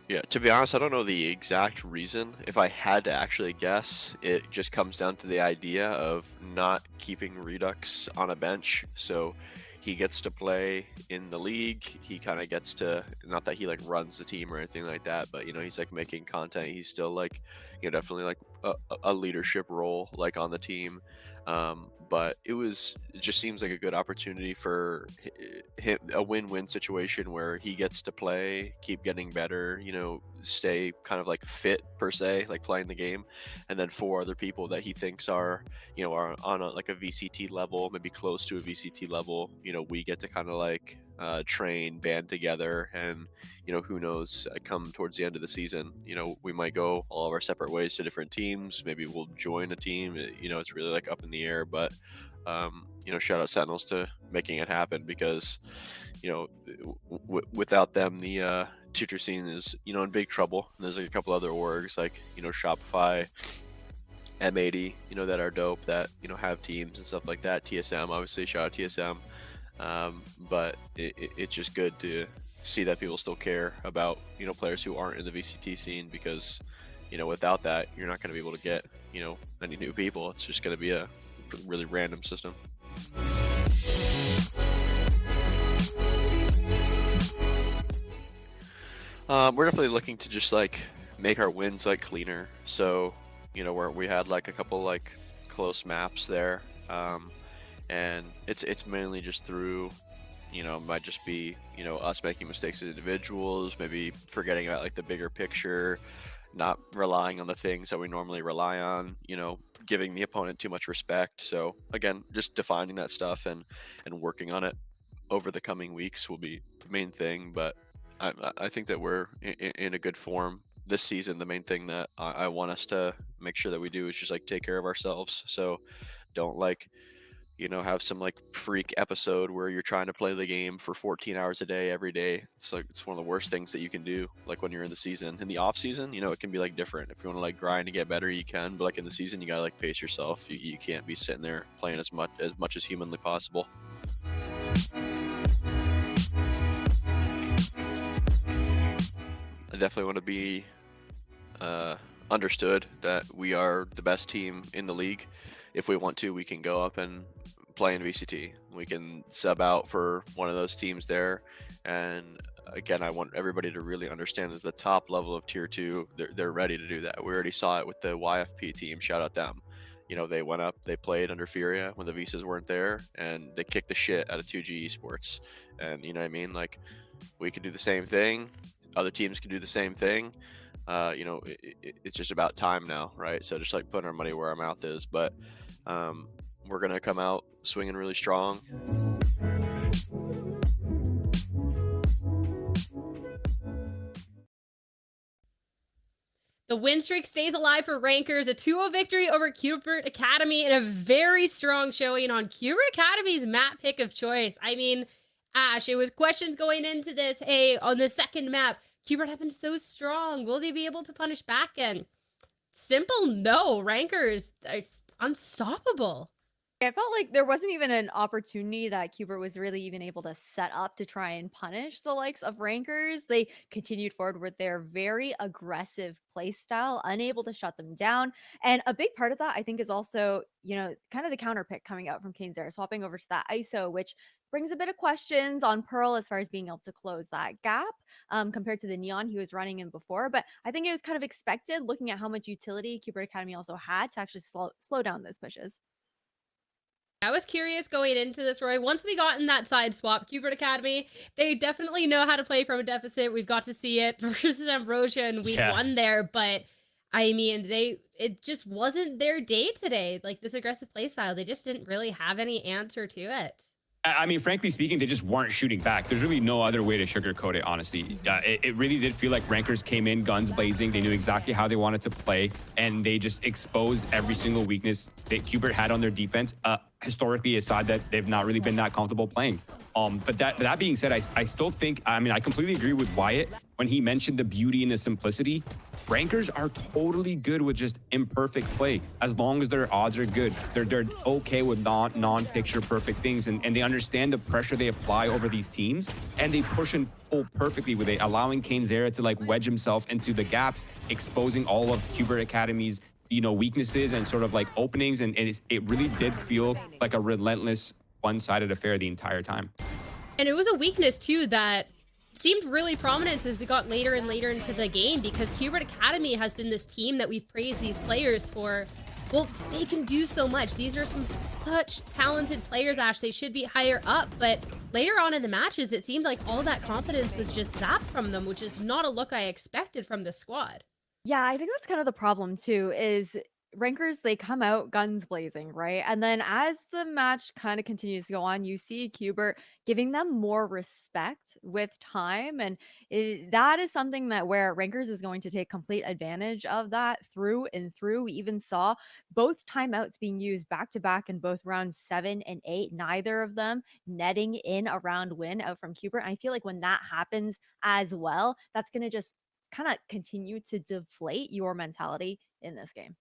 Yeah, to be honest, I don't know the exact reason. If I had to actually guess, it just comes down to the idea of not keeping Redux on a bench. So he gets to play in the league. He kind of gets to, not that he like runs the team or anything like that, but you know, he's like making content. He's still like, you know, definitely like a leadership role like on the team. But it just seems like a good opportunity for him, a win-win situation where he gets to play, keep getting better, you know, stay kind of like fit per se, like playing the game, and then 4 other people that he thinks are, you know, are on like a VCT level, maybe close to a VCT level, you know, we get to kind of like train, band together, and who knows? Come towards the end of the season, we might go all of our separate ways to different teams. Maybe we'll join a team. It's really like up in the air, but shout out Sentinels to making it happen, because without them, the tier 2 scene is in big trouble. And there's like a couple other orgs like Shopify, M80, that are dope, that have teams and stuff like that. TSM, obviously, shout out TSM. But it's just good to see that people still care about players who aren't in the VCT scene, because without that, you're not going to be able to get any new people. It's just going to be a really random system. We're definitely looking to just like make our wins like cleaner. So where we had like a couple like close maps there, and it's mainly just through might just be us making mistakes as individuals, maybe forgetting about like the bigger picture, not relying on the things that we normally rely on, giving the opponent too much respect. So again, just defining that stuff and working on it over the coming weeks will be the main thing. But I think that we're in a good form this season. The main thing that I want us to make sure that we do is just like take care of ourselves. So don't like have some like freak episode where you're trying to play the game for 14 hours a day every day. It's like, it's one of the worst things that you can do, like when you're in the season. In the off season, it can be like different. If you want to like grind and get better, you can, but like in the season, you gotta like pace yourself. You can't be sitting there playing as much as humanly possible. I definitely want to be understood that we are the best team in the league. If we want to, we can go up and play in VCT. We can sub out for one of those teams there. And again, I want everybody to really understand that the top level of tier 2, they're ready to do that. We already saw it with the YFP team. Shout out them. They went up, they played under Furia when the visas weren't there, and they kicked the shit out of 2G Esports. And you know what I mean? Like, we could do the same thing. Other teams can do the same thing. It's just about time now, right? So just like putting our money where our mouth is. But we're gonna come out swinging really strong. The win streak stays alive for Rankers. A 2-0 victory over CUBE Academy, and a very strong showing on CUBE Academy's map pick of choice. I mean, Ash, it was questions going into this. Hey, on the second map, CUBE have been so strong. Will they be able to punish back? And simple no. Rankers, it's unstoppable. I felt like there wasn't even an opportunity that CUBE was really even able to set up to try and punish the likes of Rankers. They continued forward with their very aggressive play style, unable to shut them down. And a big part of that, I think, is also, kind of the counter pick coming out from KaneZera, swapping over to that ISO, which brings a bit of questions on Pearl as far as being able to close that gap compared to the Neon he was running in before. But I think it was kind of expected, looking at how much utility CUBE Academy also had to actually slow down those pushes. I was curious going into this, Roy. Once we got in that side swap, CUBE Academy, they definitely know how to play from a deficit. We've got to see it versus Ambrosia in week 1 there, but I mean, it just wasn't their day today. Like, this aggressive play style, they just didn't really have any answer to it. I mean, frankly speaking, they just weren't shooting back. There's really no other way to sugarcoat it, honestly. It really did feel like Rankers came in guns blazing. They knew exactly how they wanted to play, and they just exposed every single weakness that CUBE had on their defense. Historically, a side that they've not really been that comfortable playing. But that being said, I still think, I completely agree with Wyatt when he mentioned the beauty and the simplicity. Rankers are totally good with just imperfect play as long as their odds are good. They're okay with non-picture perfect things, and they understand the pressure they apply over these teams, and they push and pull perfectly with it, allowing KaneZera to like wedge himself into the gaps, exposing all of CUBE Academy's weaknesses and sort of like openings, and it really did feel like a relentless one-sided affair the entire time. And it was a weakness too that seemed really prominent as we got later and later into the game, because CUBE Academy has been this team that we've praised these players for. Well, they can do so much. These are such talented players, Ash. They should be higher up, but later on in the matches, it seemed like all that confidence was just zapped from them, which is not a look I expected from the squad. Yeah, I think that's kind of the problem too, is Rankers, they come out guns blazing, right? And then as the match kind of continues to go on, you see Cubert giving them more respect with time. And that is something that where Rankers is going to take complete advantage of that through and through. We even saw both timeouts being used back to back in both rounds 7 and 8, neither of them netting in a round win out from Cubert. And I feel like when that happens as well, that's going to just kind of continue to deflate your mentality in this game.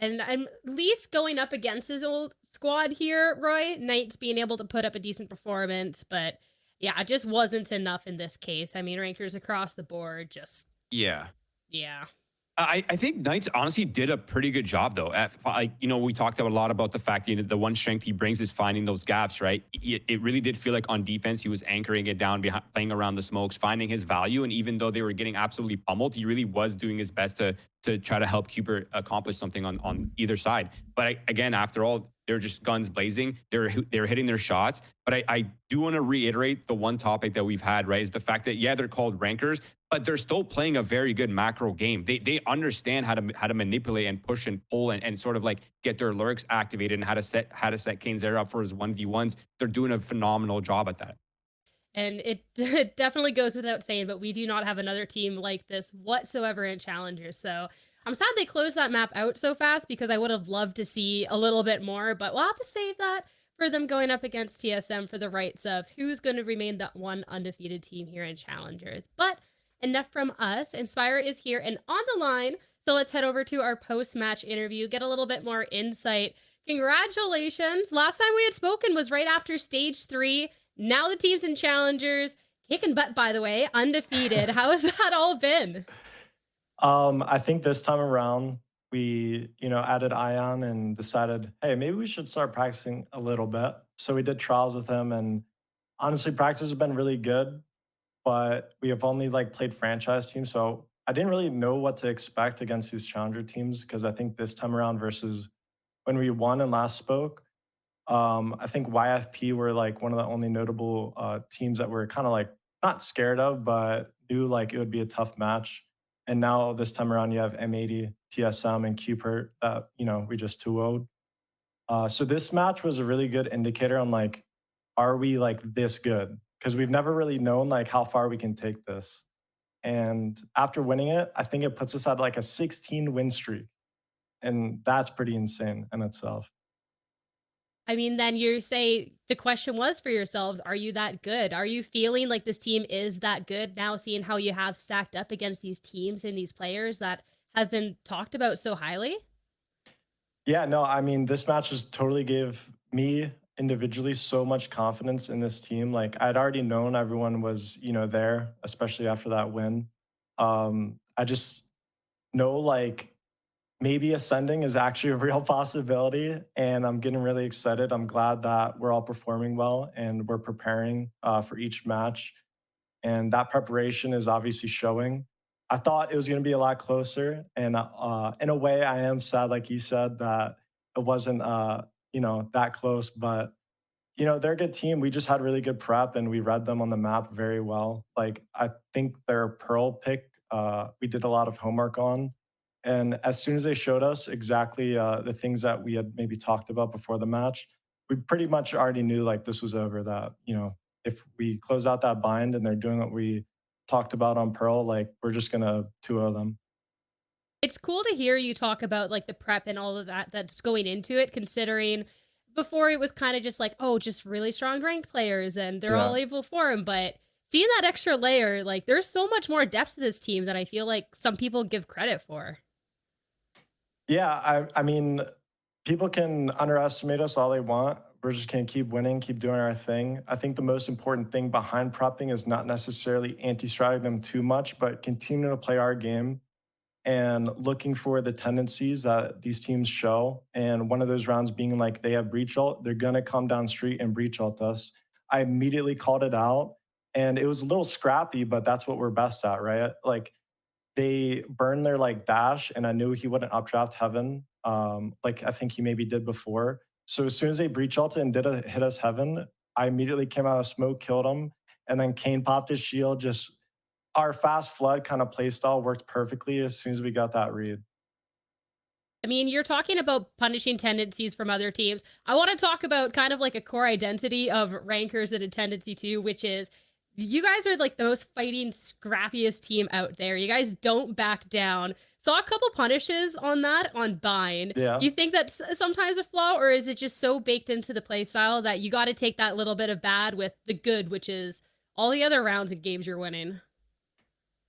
And I'm at least going up against his old squad here, Roy. Knight's being able to put up a decent performance, but yeah, it just wasn't enough in this case. I mean, Rankers across the board just, Yeah. yeah. I think Knights honestly did a pretty good job though. We talked a lot about the fact that the one strength he brings is finding those gaps, right? It really did feel like on defense he was anchoring it down, behind, playing around the smokes, finding his value. And even though they were getting absolutely pummeled, he really was doing his best to try to help Cooper accomplish something on either side. But again, after all, they're just guns blazing. They're hitting their shots. But I do want to reiterate the one topic that we've had, right, is the fact that, yeah, they're called rankers, but they're still playing a very good macro game. They understand how to manipulate and push and pull and sort of like get their lurks activated and how to set Kane's Air up for his 1v1s. They're doing a phenomenal job at that. And it definitely goes without saying, but we do not have another team like this whatsoever in Challengers. So I'm sad they closed that map out so fast because I would have loved to see a little bit more, but we'll have to save that for them going up against TSM for the rights of who's going to remain that one undefeated team here in Challengers. But enough from us. Inspire is here and on the line. So let's head over to our post-match interview, get a little bit more insight. Congratulations. Last time we had spoken was right after stage 3. Now the team's in Challengers, kicking butt, by the way, undefeated. How has that all been? I think this time around we, added Ion and decided, hey, maybe we should start practicing a little bit. So we did trials with him, and honestly, practice has been really good. But we have only played franchise teams, so I didn't really know what to expect against these challenger teams because I think this time around versus when we won and last spoke, I think YFP were one of the only notable teams that we're kind of not scared of, but knew it would be a tough match. And now this time around, you have M80, TSM, and Cupert that we just 2-0'd. So this match was a really good indicator on are we this good? Because we've never really known how far we can take this. And after winning it, I think it puts us at a 16 win streak. And that's pretty insane in itself. I mean, then you say the question was for yourselves, are you that good? Are you feeling like this team is that good now, seeing how you have stacked up against these teams and these players that have been talked about so highly? Yeah, no, I mean, this match just totally gave me individually so much confidence in this team. I'd already known everyone was, there, especially after that win. I just know maybe ascending is actually a real possibility, and I'm getting really excited. I'm glad that we're all performing well and we're preparing for each match, and that preparation is obviously showing. I thought it was going to be a lot closer, and in a way, I am sad, like you said, that it wasn't that close. But they're a good team. We just had really good prep, and we read them on the map very well. I think their Pearl pick, we did a lot of homework on. And as soon as they showed us exactly the things that we had maybe talked about before the match, we pretty much already knew this was over, that, if we close out that bind and they're doing what we talked about on Pearl, we're just going to 2-0 them. It's cool to hear you talk about the prep and all of that that's going into it, considering before it was kind of just just really strong ranked players and they're all able for him. But seeing that extra layer, there's so much more depth to this team that I feel like some people give credit for. Yeah, I mean, people can underestimate us all they want. We're just going to keep winning, keep doing our thing. I think the most important thing behind prepping is not necessarily anti-stratting them too much, but continuing to play our game and looking for the tendencies that these teams show. And one of those rounds being they have breach ult, they're going to come down street and breach ult us. I immediately called it out, and it was a little scrappy, but that's what we're best at, right? They burned their dash, and I knew he wouldn't updraft Heaven, I think he maybe did before. So as soon as they breach ulted and hit us Heaven, I immediately came out of smoke, killed him, and then Kane popped his shield. Just our fast flood kind of play style worked perfectly as soon as we got that read. I mean, you're talking about punishing tendencies from other teams. I want to talk about kind of like a core identity of Rankers and a tendency too, which is you guys are like the most fighting, scrappiest team out there. You guys don't back down. Saw a couple punishes on that on Bind. Yeah. You think that's sometimes a flaw, or is it just so baked into the play style that you got to take that little bit of bad with the good, which is all the other rounds and games you're winning?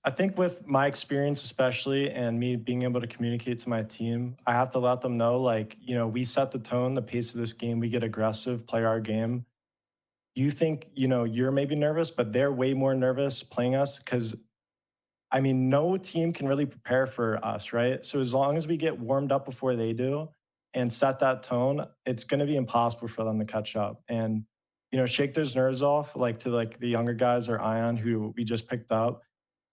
I think with my experience, especially, and me being able to communicate to my team, I have to let them know, like, you know, we set the tone, the pace of this game, we get aggressive, play our game. You think, you know, you're maybe nervous, but they're way more nervous playing us because, I mean, no team can really prepare for us, right? So as long as we get warmed up before they do and set that tone, it's going to be impossible for them to catch up. And, you know, shake those nerves off, like to like the younger guys or Ion who we just picked up.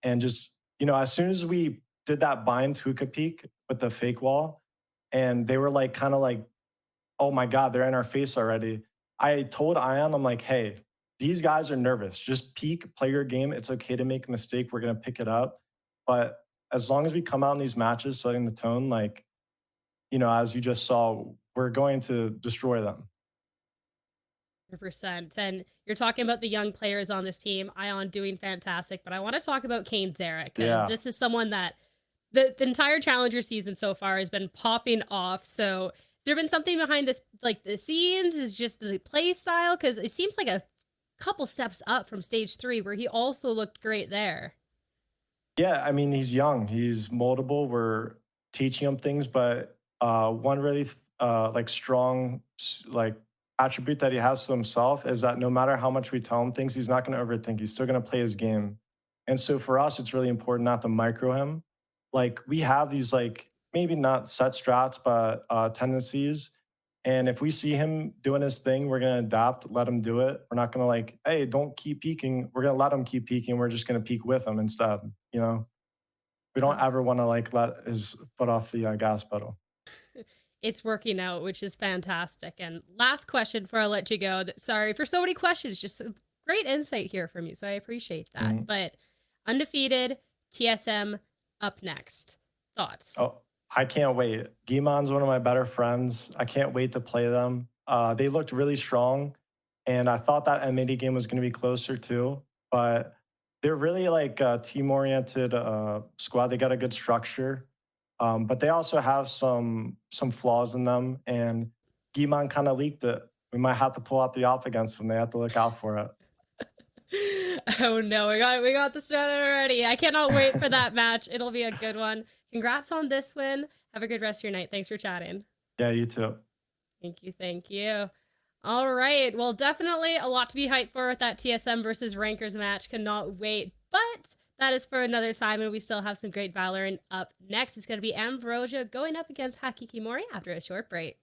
And just, you know, as soon as we did that bind hookah peak with the fake wall, and they were like, kind of like, oh my God, they're in our face already. I told Ion, I'm like, hey, these guys are nervous. Just peek, play your game. It's okay to make a mistake. We're going to pick it up. But as long as we come out in these matches setting the tone, like, you know, as you just saw, we're going to destroy them. 100%. And you're talking about the young players on this team. Ion doing fantastic, but I want to talk about Kane Zarek because this is someone that the entire Challenger season so far has been popping off. So has there been something behind this, like the scenes? Is just the play style? Because it seems like a couple steps up from stage 3 where he also looked great there. Yeah, I mean, he's young. He's moldable. We're teaching him things, but one really like strong like attribute that he has to himself is that no matter how much we tell him things, he's not going to overthink. He's still going to play his game. And so for us, it's really important not to micro him. Like we have these like maybe not set strats, but tendencies. And if we see him doing his thing, we're going to adapt, let him do it. We're not going to like, hey, don't keep peeking. We're going to let him keep peeking. We're just going to peek with him instead. You know, we don't ever want to like let his foot off the gas pedal. It's working out, which is fantastic. And last question before I let you go. Sorry for so many questions. Just a great insight here from you. So I appreciate that. But undefeated TSM up next. Thoughts? Oh, I can't wait. Gimon's one of my better friends. I can't wait to play them. They looked really strong. And I thought that M80 game was going to be closer too. But they're really like a team-oriented squad. They got a good structure. But they also have some flaws in them, and Gimon kind of leaked it. We might have to pull out the op against them. They have to look out for it. Oh no, we got the started already. I cannot wait for that match. It'll be a good one. Congrats on this win. Have a good rest of your night. Thanks for chatting. Yeah, you too. Thank you, thank you. All right, well, definitely a lot to be hyped for with that TSM versus Rankers match. Cannot wait, but that is for another time, and we still have some great Valorant up next. It's going to be Ambrosia going up against Hakikimori after a short break.